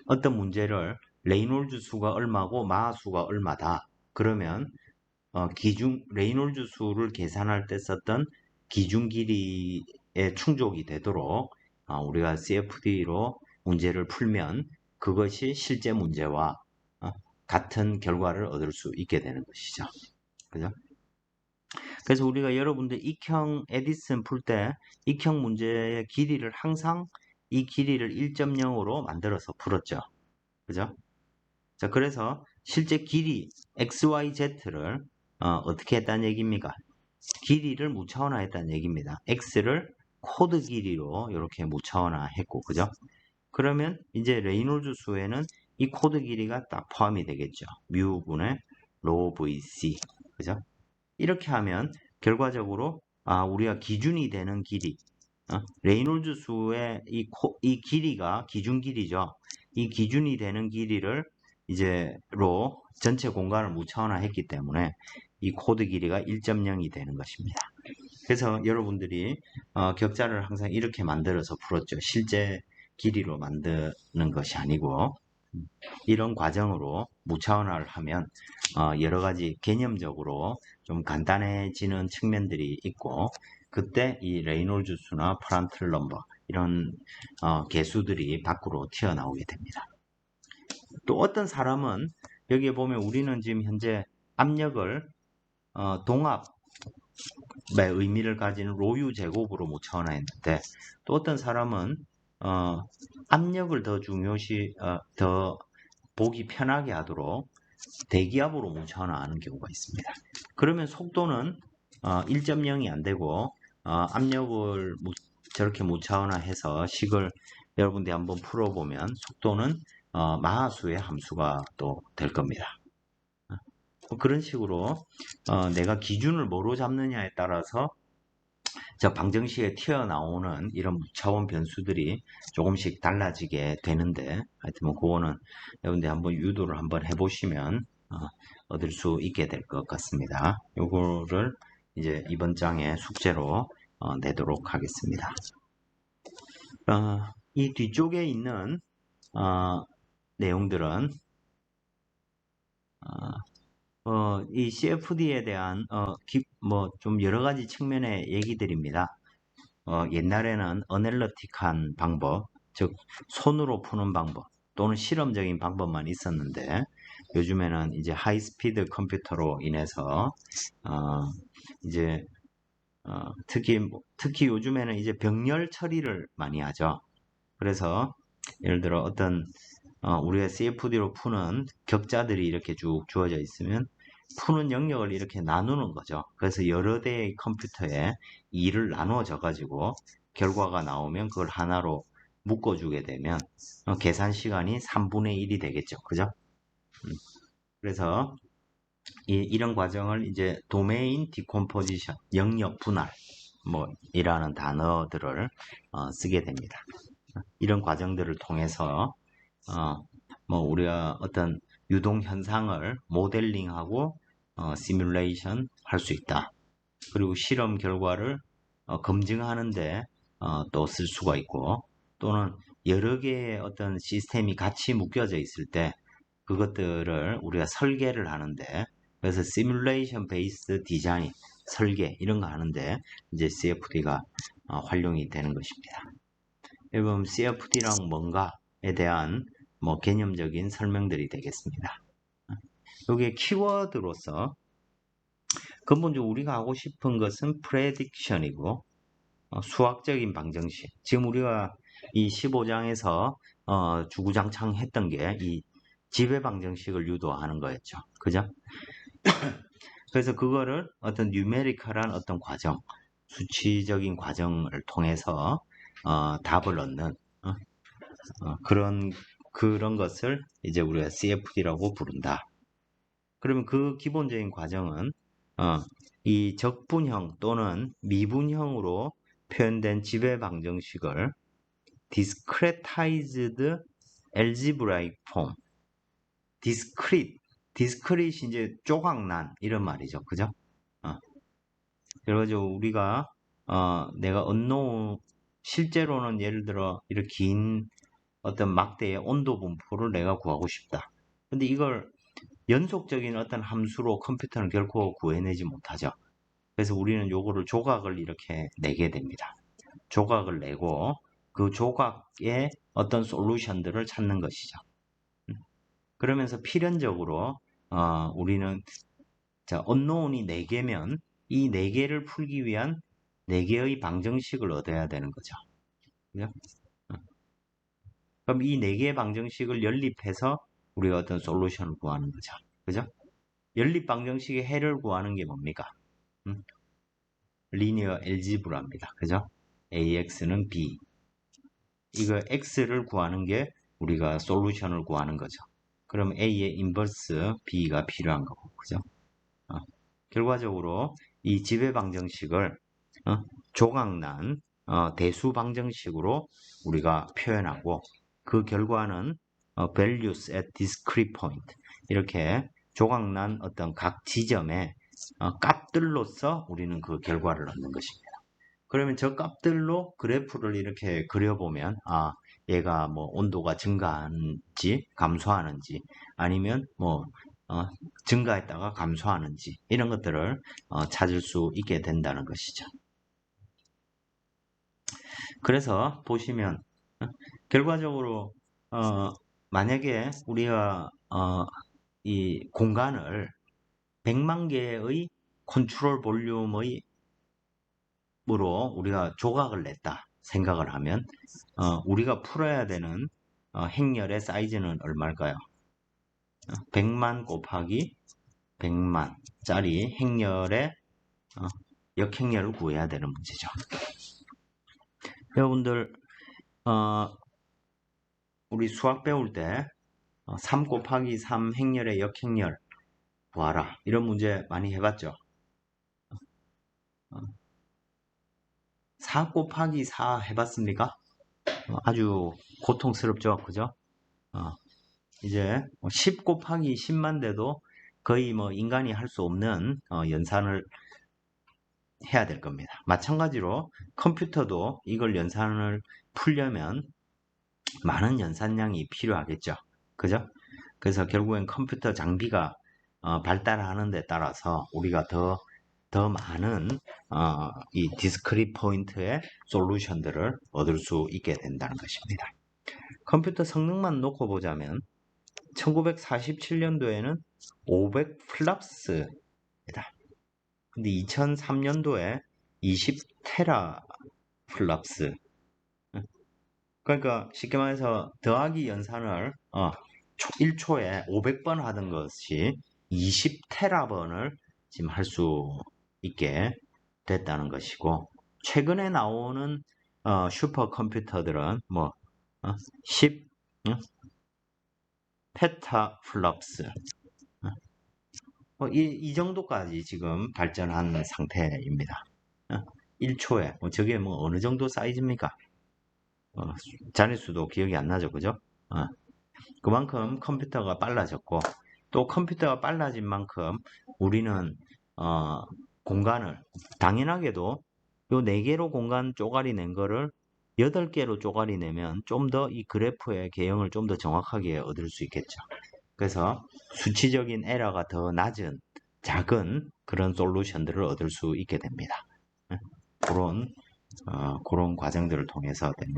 어떤 문제를 레이놀즈 수가 얼마고 마하 수가 얼마다. 그러면 레이놀즈 수를 계산할 때 썼던 기준 길이에 충족이 되도록 우리가 CFD로 문제를 풀면 그것이 실제 문제와 같은 결과를 얻을 수 있게 되는 것이죠. 그죠? 그래서 우리가 여러분들 익형 에디슨 풀 때 익형 문제의 길이를 항상 이 길이를 1.0으로 만들어서 풀었죠. 그죠? 자, 그래서 실제 길이 XYZ를 어떻게 했다는 얘기입니까? 길이를 무차원화했다는 얘기입니다. X를 코드 길이로 이렇게 무차원화했고, 그죠? 그러면 이제 레이놀즈 수에는 이 코드 길이가 딱 포함이 되겠죠. 뮤분의 로 VC, 그죠? 이렇게 하면 결과적으로 우리가 기준이 되는 길이, 레이놀즈 수의 이 길이가 기준 길이죠. 이 기준이 되는 길이를 이제로 전체 공간을 무차원화했기 때문에 이 코드 길이가 1.0이 되는 것입니다. 그래서 여러분들이 격자를 항상 이렇게 만들어서 풀었죠. 실제 길이로 만드는 것이 아니고 이런 과정으로 무차원화를 하면 여러 가지 개념적으로 좀 간단해지는 측면들이 있고 그때 이 레이놀즈 수나 프란틀 넘버 이런 개수들이 밖으로 튀어나오게 됩니다. 또 어떤 사람은 여기에 보면 우리는 지금 현재 압력을 동압의 의미를 가지는 로유 제곱으로 무차원화했는데 또 어떤 사람은 압력을 더 중요시 더 보기 편하게 하도록 대기압으로 무차원화하는 경우가 있습니다. 그러면 속도는 1.0이 안 되고 압력을 저렇게 무차원화해서 식을 여러분들이 한번 풀어보면 속도는 마하수의 함수가 또 될 겁니다. 그런 식으로 내가 기준을 뭐로 잡느냐에 따라서 저 방정식에 튀어나오는 이런 무차원 변수들이 조금씩 달라지게 되는데 하여튼 뭐 그거는 여러분들 한번 유도를 한번 해보시면 얻을 수 있게 될 것 같습니다. 요거를 이제 이번 장에 숙제로 내도록 하겠습니다. 이 뒤쪽에 있는 내용들은 이 CFD에 대한 뭐 좀 여러 가지 측면의 얘기들입니다. 옛날에는 어널리틱한 방법, 즉 손으로 푸는 방법 또는 실험적인 방법만 있었는데 요즘에는 이제 하이스피드 컴퓨터로 인해서 이제 특히 요즘에는 이제 병렬 처리를 많이 하죠. 그래서 예를 들어 어떤 우리가 CFD로 푸는 격자들이 이렇게 쭉 주어져 있으면 푸는 영역을 이렇게 나누는 거죠. 그래서 여러 대의 컴퓨터에 일을 나누어져 가지고 결과가 나오면 그걸 하나로 묶어주게 되면 계산 시간이 3분의 1이 되겠죠. 그죠? 그래서 이런 과정을 이제 도메인 디컴포지션, 영역 분할 뭐 이라는 단어들을 쓰게 됩니다. 이런 과정들을 통해서 뭐 우리가 어떤 유동 현상을 모델링하고 시뮬레이션 할 수 있다. 그리고 실험 결과를 검증하는데 또 쓸 수가 있고 또는 여러 개의 어떤 시스템이 같이 묶여져 있을 때 그것들을 우리가 설계를 하는데 그래서 시뮬레이션 베이스 디자인 설계 이런 거 하는데 이제 CFD가 활용이 되는 것입니다. 여러분 CFD랑 뭔가에 대한 뭐 개념적인 설명들이 되겠습니다. 여기에 키워드로서 근본적으로 우리가 하고 싶은 것은 프레딕션이고 수학적인 방정식. 지금 우리가 이 15장에서 주구장창 했던 게 이 지배 방정식을 유도하는 거였죠. 그죠? 그래서 그거를 어떤 뉴메리컬한 어떤 과정, 수치적인 과정을 통해서 답을 얻는 그런 것을 이제 우리가 CFD라고 부른다. 그러면 그 기본적인 과정은 이 적분형 또는 미분형으로 표현된 지배 방정식을 discretized algebraic form, discrete 이제 조각난 이런 말이죠, 그죠? 그래가지고 우리가 내가 실제로는 예를 들어 이렇게 긴 어떤 막대의 온도 분포를 내가 구하고 싶다. 근데 이걸 연속적인 어떤 함수로 컴퓨터는 결코 구해내지 못하죠. 그래서 우리는 요거를 조각을 이렇게 내게 됩니다. 조각을 내고 그 조각의 어떤 솔루션들을 찾는 것이죠. 그러면서 필연적으로 우리는 자, unknown이 4개면 이 4개를 풀기 위한 4개의 방정식을 얻어야 되는 거죠. 그죠? 그럼 이 4개의 방정식을 연립해서 우리가 어떤 솔루션을 구하는 거죠. 그죠? 연립 방정식의 해를 구하는 게 뭡니까? 리니어 엘지브라입니다. 그죠? AX는 B. 이거 X를 구하는 게 우리가 솔루션을 구하는 거죠. 그럼 A의 인버스 B가 필요한 거고. 그죠? 결과적으로 이 지배 방정식을 조각난 대수 방정식으로 우리가 표현하고 그 결과는 values at discrete point 이렇게 조각난 어떤 각 지점의 값들로서 우리는 그 결과를 얻는 것입니다. 그러면 저 값들로 그래프를 이렇게 그려보면 얘가 뭐 온도가 증가하는지 감소하는지 아니면 뭐 증가했다가 감소하는지 이런 것들을 찾을 수 있게 된다는 것이죠. 그래서 보시면 결과적으로 만약에 우리가 이 공간을 100만 개의 컨트롤 볼륨의 으로 우리가 조각을 냈다 생각을 하면 우리가 풀어야 되는 행렬의 사이즈는 얼마일까요? 100만 곱하기 100만 짜리 행렬의 역행렬을 구해야 되는 문제죠. 여러분들 우리 수학 배울 때 3 곱하기 3 행렬의 역행렬 구하라 이런 문제 많이 해봤죠. 4 곱하기 4 해봤습니까? 아주 고통스럽죠. 그죠? 이제 10 곱하기 10만 돼도 거의 뭐 인간이 할 수 없는 연산을 해야 될 겁니다. 마찬가지로 컴퓨터도 이걸 연산을 풀려면 많은 연산량이 필요하겠죠. 그죠? 그래서 결국엔 컴퓨터 장비가 발달하는 데 따라서 우리가 더 많은 이 디스크릿 포인트의 솔루션들을 얻을 수 있게 된다는 것입니다. 컴퓨터 성능만 놓고 보자면 1947년도에는 500 플랍스입니다. 근데 2003년도에 20 테라 플랍스. 그러니까 쉽게 말해서 더하기 연산을 1초에 500번 하던 것이 20 테라번을 지금 할 수 있게 됐다는 것이고 최근에 나오는 슈퍼컴퓨터들은 뭐 10 페타플랍스 이 정도까지 지금 발전한 상태입니다. 1초에 저게 뭐 어느 정도 사이즈입니까? 자릿수도 기억이 안 나죠, 그죠? 그만큼 컴퓨터가 빨라졌고 또 컴퓨터가 빨라진 만큼 우리는 공간을 당연하게도 요 4개로 공간 쪼가리 낸 거를 8개로 쪼가리 내면 좀 더 이 그래프의 개형을 좀 더 정확하게 얻을 수 있겠죠. 그래서 수치적인 에러가 더 낮은 작은 그런 솔루션들을 얻을 수 있게 됩니다. 그런 과정들을 통해서 되는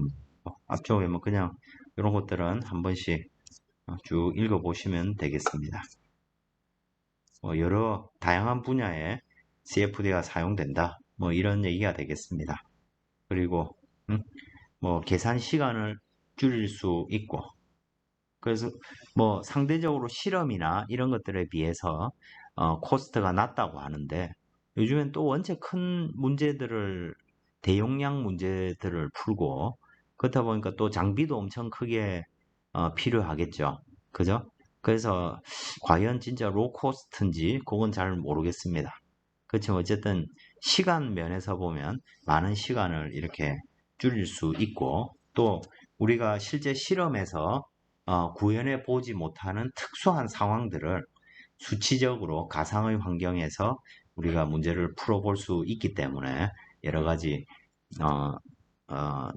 앞쪽에 뭐 그냥 이런 것들은 한 번씩 쭉 읽어보시면 되겠습니다. 여러 다양한 분야에 CFD가 사용된다. 뭐 이런 얘기가 되겠습니다. 그리고 뭐 계산 시간을 줄일 수 있고 그래서 뭐 상대적으로 실험이나 이런 것들에 비해서 코스트가 낮다고 하는데 요즘엔 또 원체 큰 문제들을 대용량 문제들을 풀고 그렇다 보니까 또 장비도 엄청 크게 필요하겠죠. 그죠? 그래서 과연 진짜 로우 코스트인지 그건 잘 모르겠습니다. 그렇지만 어쨌든 시간 면에서 보면 많은 시간을 이렇게 줄일 수 있고 또 우리가 실제 실험에서 구현해 보지 못하는 특수한 상황들을 수치적으로 가상의 환경에서 우리가 문제를 풀어볼 수 있기 때문에 여러 가지 어,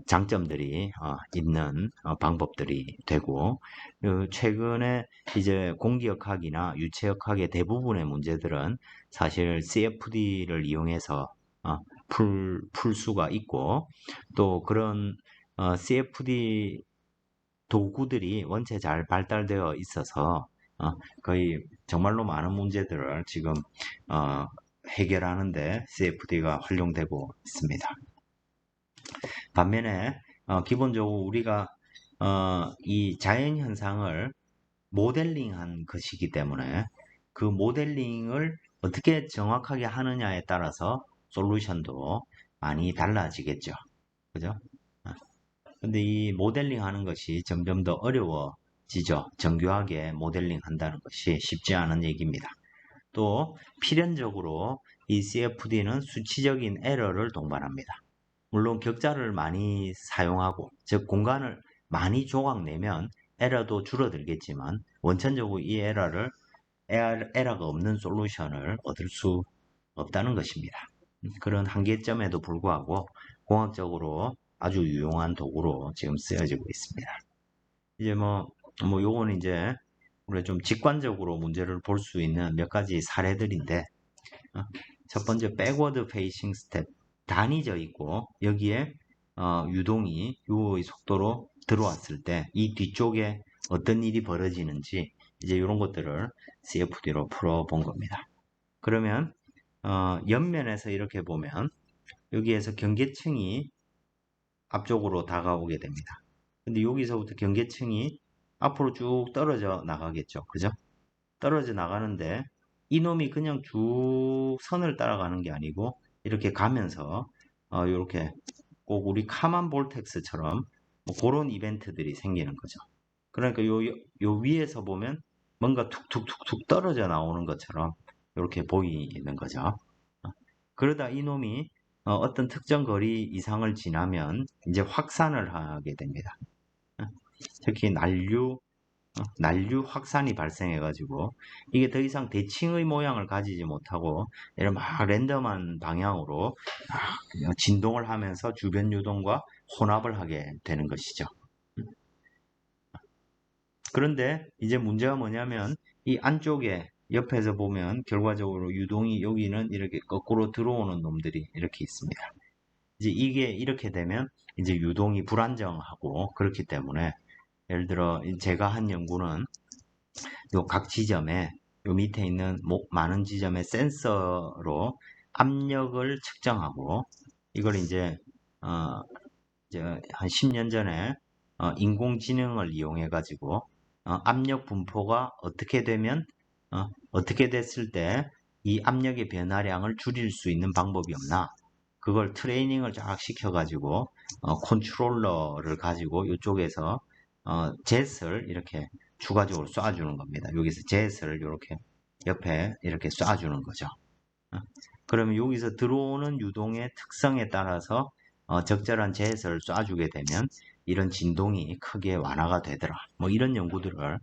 장점들이 있는 방법들이 되고, 최근에 이제 공기역학이나 유체역학의 대부분의 문제들은 사실 CFD를 이용해서 풀 수가 있고, 또 그런 CFD 도구들이 원체 잘 발달되어 있어서 거의 정말로 많은 문제들을 지금 어, 해결하는데 CFD가 활용되고 있습니다. 반면에 기본적으로 우리가 이 자연 현상을 모델링한 것이기 때문에 그 모델링을 어떻게 정확하게 하느냐에 따라서 솔루션도 많이 달라지겠죠. 그죠? 근데 이 모델링 하는 것이 점점 더 어려워지죠. 정교하게 모델링 한다는 것이 쉽지 않은 얘기입니다. 또 필연적으로 이 CFD는 수치적인 에러를 동반합니다. 물론 격자를 많이 사용하고, 즉 공간을 많이 조각내면 에러도 줄어들겠지만, 원천적으로 이 에러가 없는 솔루션을 얻을 수 없다는 것입니다. 그런 한계점에도 불구하고 공학적으로 아주 유용한 도구로 지금 쓰여지고 있습니다. 이제 요거는 이제 우리가 좀 직관적으로 문제를 볼 수 있는 몇 가지 사례들인데, 첫 번째 백워드 페이싱 스텝, 단위져 있고 여기에 유동이 이 속도로 들어왔을 때 이 뒤쪽에 어떤 일이 벌어지는지 이제 이런 것들을 CFD로 풀어본 겁니다. 그러면 옆면에서 이렇게 보면 여기에서 경계층이 앞쪽으로 다가오게 됩니다. 근데 여기서부터 경계층이 앞으로 쭉 떨어져 나가겠죠. 그죠? 떨어져 나가는데 이놈이 그냥 쭉 선을 따라가는 게 아니고 이렇게 가면서 이렇게 꼭 우리 카만 볼텍스처럼 뭐 그런 이벤트들이 생기는 거죠. 그러니까 요 위에서 보면 뭔가 툭툭툭툭 떨어져 나오는 것처럼 이렇게 보이는 거죠. 그러다 이놈이 어떤 특정 거리 이상을 지나면 이제 확산을 하게 됩니다. 특히 난류 확산이 발생해가지고 이게 더 이상 대칭의 모양을 가지지 못하고 이런 막 랜덤한 방향으로 진동을 하면서 주변 유동과 혼합을 하게 되는 것이죠. 그런데 이제 문제가 뭐냐면 이 안쪽에 옆에서 보면 결과적으로 유동이 여기는 이렇게 거꾸로 들어오는 놈들이 이렇게 있습니다. 이제 이게 이렇게 되면 이제 유동이 불안정하고 그렇기 때문에 예를 들어 제가 한 연구는 요 각 지점에 요 밑에 있는 많은 지점의 센서로 압력을 측정하고 이걸 이제 한 10년 전에 인공지능을 이용해 가지고 압력 분포가 어떻게 되면 어떻게 됐을 때 이 압력의 변화량을 줄일 수 있는 방법이 없나 그걸 트레이닝을 쫙 시켜 가지고 컨트롤러를 가지고 이쪽에서 젯을 이렇게 추가적으로 쏴주는 겁니다. 여기서 젯을 이렇게 옆에 이렇게 쏴주는 거죠. 그러면 여기서 들어오는 유동의 특성에 따라서 적절한 젯을 쏴주게 되면 이런 진동이 크게 완화가 되더라. 뭐 이런 연구들을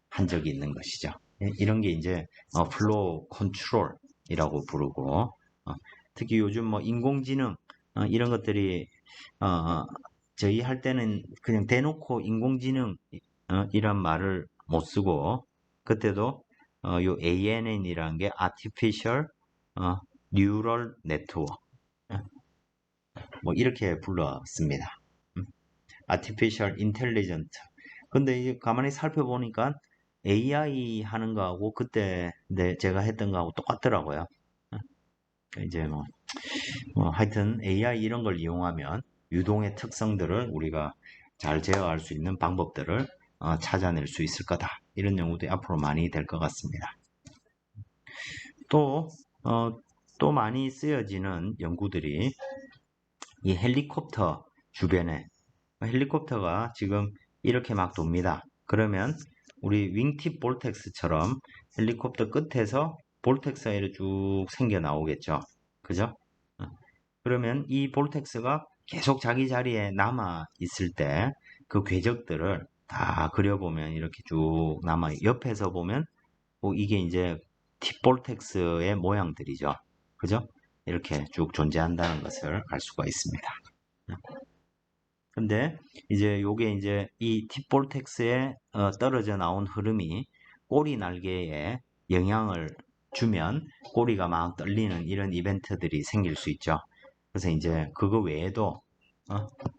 한 적이 있는 것이죠. 이런 게 이제 플로우 컨트롤이라고 부르고 특히 요즘 뭐 인공지능 이런 것들이 저희 할 때는 그냥 대놓고 인공지능 이란 말을 못 쓰고 그때도 요 ANN이라는 게 Artificial Neural Network 뭐 이렇게 불렀습니다. Artificial Intelligent. 근데 이제 가만히 살펴보니까 AI 하는 거하고 그때 제가 했던 거하고 똑같더라고요. 이제 하여튼 AI 이런 걸 이용하면 유동의 특성들을 우리가 잘 제어할 수 있는 방법들을 찾아낼 수 있을 거다. 이런 연구도 앞으로 많이 될 것 같습니다. 또 많이 쓰여지는 연구들이 이 헬리콥터 주변에 헬리콥터가 지금 이렇게 막 돕니다. 그러면 우리 윙팁 볼텍스처럼 헬리콥터 끝에서 볼텍스가 이렇게 쭉 생겨 나오겠죠. 그죠? 그러면 이 볼텍스가 계속 자기 자리에 남아 있을 때 그 궤적들을 다 그려보면 이렇게 쭉 남아 옆에서 보면 이게 이제 팁볼텍스의 모양들이죠. 그죠? 이렇게 쭉 존재한다는 것을 알 수가 있습니다. 근데 이제 요게 이제 이 팁볼텍스에 떨어져 나온 흐름이 꼬리 날개에 영향을 주면 꼬리가 막 떨리는 이런 이벤트들이 생길 수 있죠. 그래서 이제 그거 외에도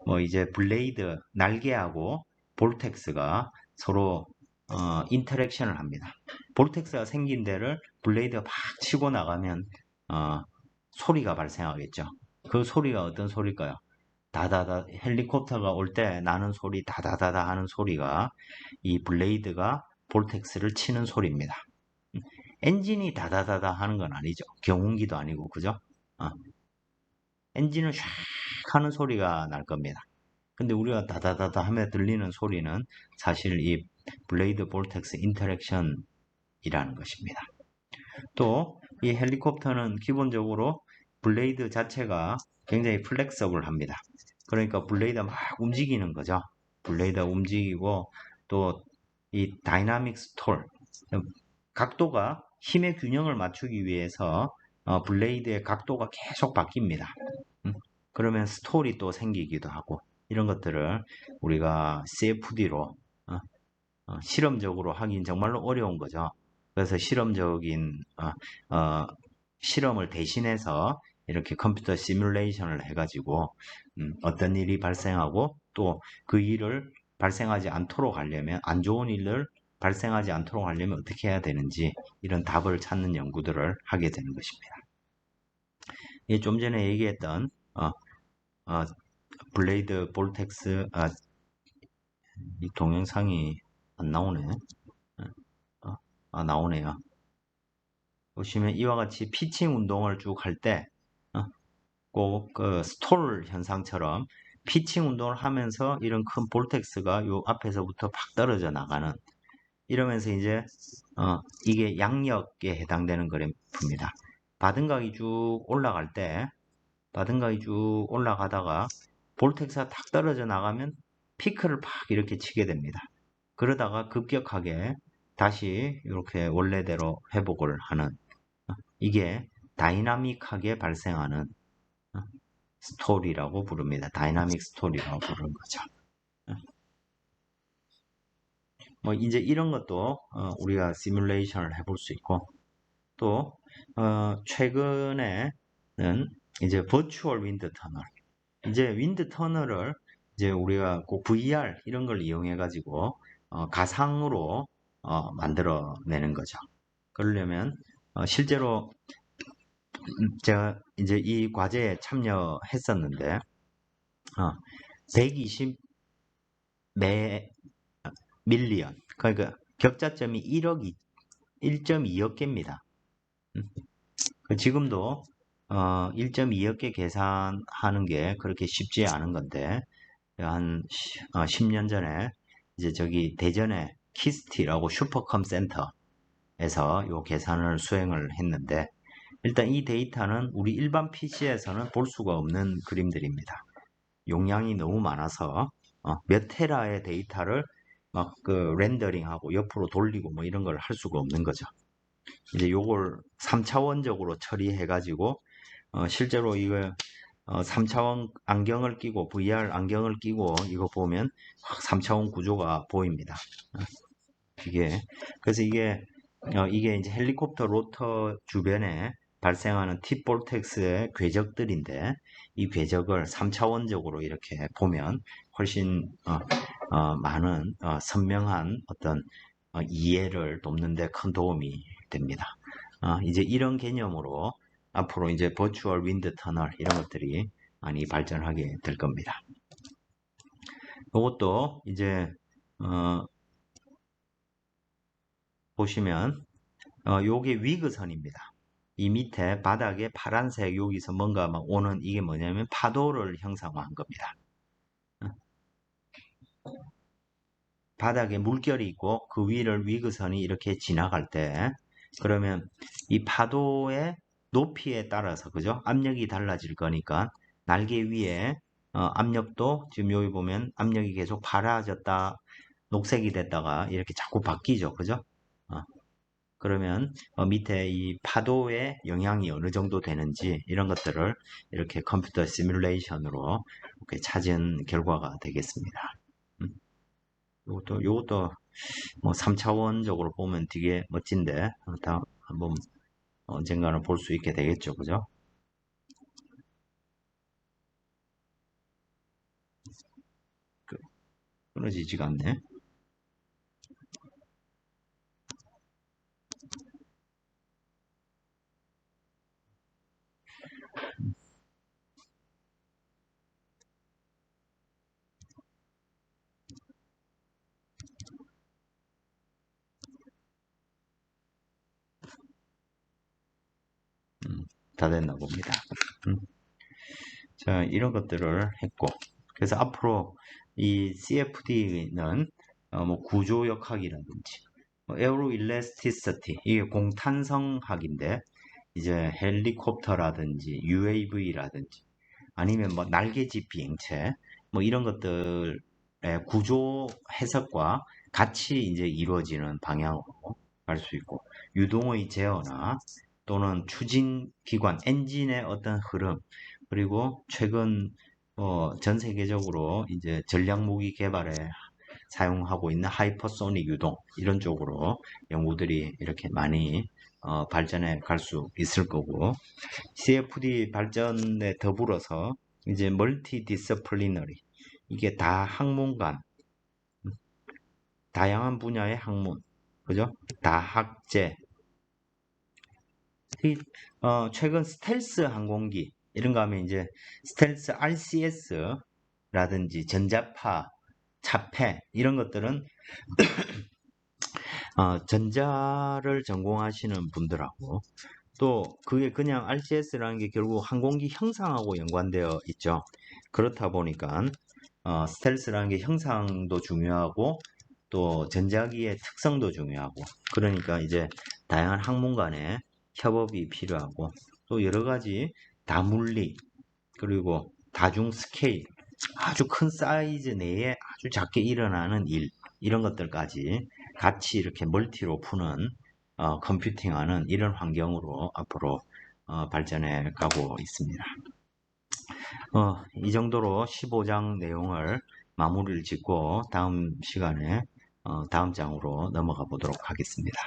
뭐 이제 블레이드 날개하고 볼텍스가 서로 인터랙션을 합니다. 볼텍스가 생긴 데를 블레이드가 팍 치고 나가면 소리가 발생하겠죠. 그 소리가 어떤 소리일까요? 다다다 헬리콥터가 올 때 나는 소리 다다다다 하는 소리가 이 블레이드가 볼텍스를 치는 소리입니다. 엔진이 다다다다 하는 건 아니죠. 경운기도 아니고 그죠? 엔진을 샥 하는 소리가 날 겁니다. 근데 우리가 다다다다 하며 들리는 소리는 사실 이 블레이드 볼텍스 인터랙션이라는 것입니다. 또 이 헬리콥터는 기본적으로 블레이드 자체가 굉장히 플렉서블합니다. 그러니까 블레이드가 막 움직이는 거죠. 블레이드가 움직이고 또 이 다이나믹 스톨 각도가 힘의 균형을 맞추기 위해서 블레이드의 각도가 계속 바뀝니다. 그러면 스톨이 또 생기기도 하고 이런 것들을 우리가 CFD로 실험적으로 하긴 정말로 어려운 거죠. 그래서 실험적인 실험을 대신해서 이렇게 컴퓨터 시뮬레이션을 해가지고 어떤 일이 발생하고 또 그 일을 발생하지 않도록 하려면 안 좋은 일을 발생하지 않도록 하려면 어떻게 해야 되는지 이런 답을 찾는 연구들을 하게 되는 것입니다. 좀 전에 얘기했던 블레이드 볼텍스 이 동영상이 안 나오네. 나오네요. 보시면 이와 같이 피칭 운동을 쭉 할 때 꼭 그 스톨 현상처럼 피칭 운동을 하면서 이런 큰 볼텍스가 요 앞에서부터 팍 떨어져 나가는 이러면서 이제 이게 양력에 해당되는 그래프입니다. 바등각이 쭉 올라갈 때 바등각이 쭉 올라가다가 볼텍스가 탁 떨어져 나가면 피크를 팍 이렇게 치게 됩니다. 그러다가 급격하게 다시 이렇게 원래대로 회복을 하는 이게 다이나믹하게 발생하는 스토리라고 부릅니다. 다이나믹 스토리라고 부르는 거죠. 뭐 이제 이런 것도 우리가 시뮬레이션을 해볼 수 있고 또 최근에는 이제 버추얼 윈드 터널 이제 윈드 터널을 이제 우리가 꼭 VR 이런 걸 이용해 가지고 가상으로 만들어내는 거죠. 그러려면 실제로 제가 이제 이 과제에 참여했었는데 120 밀리언 그러니까 격자점이 1.2억 개입니다. 지금도 1.2억 개 계산하는 게 그렇게 쉽지 않은 건데 한 10년 전에 이제 저기 대전에 키스티라고 슈퍼컴 센터에서 요 계산을 수행을 했는데 일단 이 데이터는 우리 일반 PC에서는 볼 수가 없는 그림들입니다. 용량이 너무 많아서 몇 테라의 데이터를 막 그 렌더링하고 옆으로 돌리고 뭐 이런 걸 할 수가 없는 거죠. 이제 요걸 3차원적으로 처리해가지고 실제로 이거 3차원 안경을 끼고 VR 안경을 끼고 이거 보면 3차원 구조가 보입니다. 이게 그래서 이게 이제 헬리콥터 로터 주변에 발생하는 팁볼텍스의 궤적들인데 이 궤적을 3차원적으로 이렇게 보면 훨씬 많은 선명한 어떤 이해를 돕는 데 큰 도움이 됩니다. 이제 이런 개념으로 앞으로 이제 버추얼 윈드 터널 이런 것들이 많이 발전하게 될 겁니다. 이것도 이제 보시면 요게 위그선입니다. 이 밑에 바닥에 파란색 여기서 뭔가 막 오는 이게 뭐냐면 파도를 형상화한 겁니다. 바닥에 물결이 있고 그 위를 위그선이 이렇게 지나갈 때 그러면 이 파도의 높이에 따라서 그죠? 압력이 달라질 거니까 날개 위에 압력도 지금 여기 보면 압력이 계속 파라졌다 녹색이 됐다가 이렇게 자꾸 바뀌죠. 그죠? 그러면 밑에 이 파도의 영향이 어느 정도 되는지 이런 것들을 이렇게 컴퓨터 시뮬레이션으로 이렇게 찾은 결과가 되겠습니다. 요것도 뭐 3차원적으로 보면 되게 멋진데 다 한번 언젠가는 볼 수 있게 되겠죠, 그죠? 끊어지지가 않네. 다 됐나 봅니다. 자, 이런 것들을 했고, 그래서 앞으로 이 CFD는 뭐 구조역학이라든지, 에어로 일레스티시티, 이게 공탄성학인데, 이제 헬리콥터라든지 UAV라든지 아니면 뭐 날개짓 비행체 뭐 이런 것들의 구조 해석과 같이 이제 이루어지는 방향으로 갈 수 있고 유동의 제어나 또는 추진 기관 엔진의 어떤 흐름 그리고 최근 전 세계적으로 이제 전략 무기 개발에 사용하고 있는 하이퍼소닉 유동 이런 쪽으로 연구들이 이렇게 많이 발전해 갈 수 있을 거고 CFD 발전에 더불어서 이제 멀티 디스플리너리 이게 다 학문 다양한 분야의 학문 그죠? 다학제 최근 스텔스 항공기 이런 거 하면 이제 스텔스 RCS라든지 전자파 차폐 이런 것들은 전자를 전공하시는 분들하고 또 그게 그냥 RCS라는 게 결국 항공기 형상하고 연관되어 있죠. 그렇다 보니까 스텔스라는 게 형상도 중요하고 또 전자기의 특성도 중요하고 그러니까 이제 다양한 학문 간의 협업이 필요하고 또 여러 가지 다물리 그리고 다중 스케일 아주 큰 사이즈 내에 아주 작게 일어나는 일 이런 것들까지 같이 이렇게 멀티로 푸는 컴퓨팅하는 이런 환경으로 앞으로 발전해 가고 있습니다. 이 정도로 15장 내용을 마무리를 짓고 다음 시간에 다음 장으로 넘어가 보도록 하겠습니다.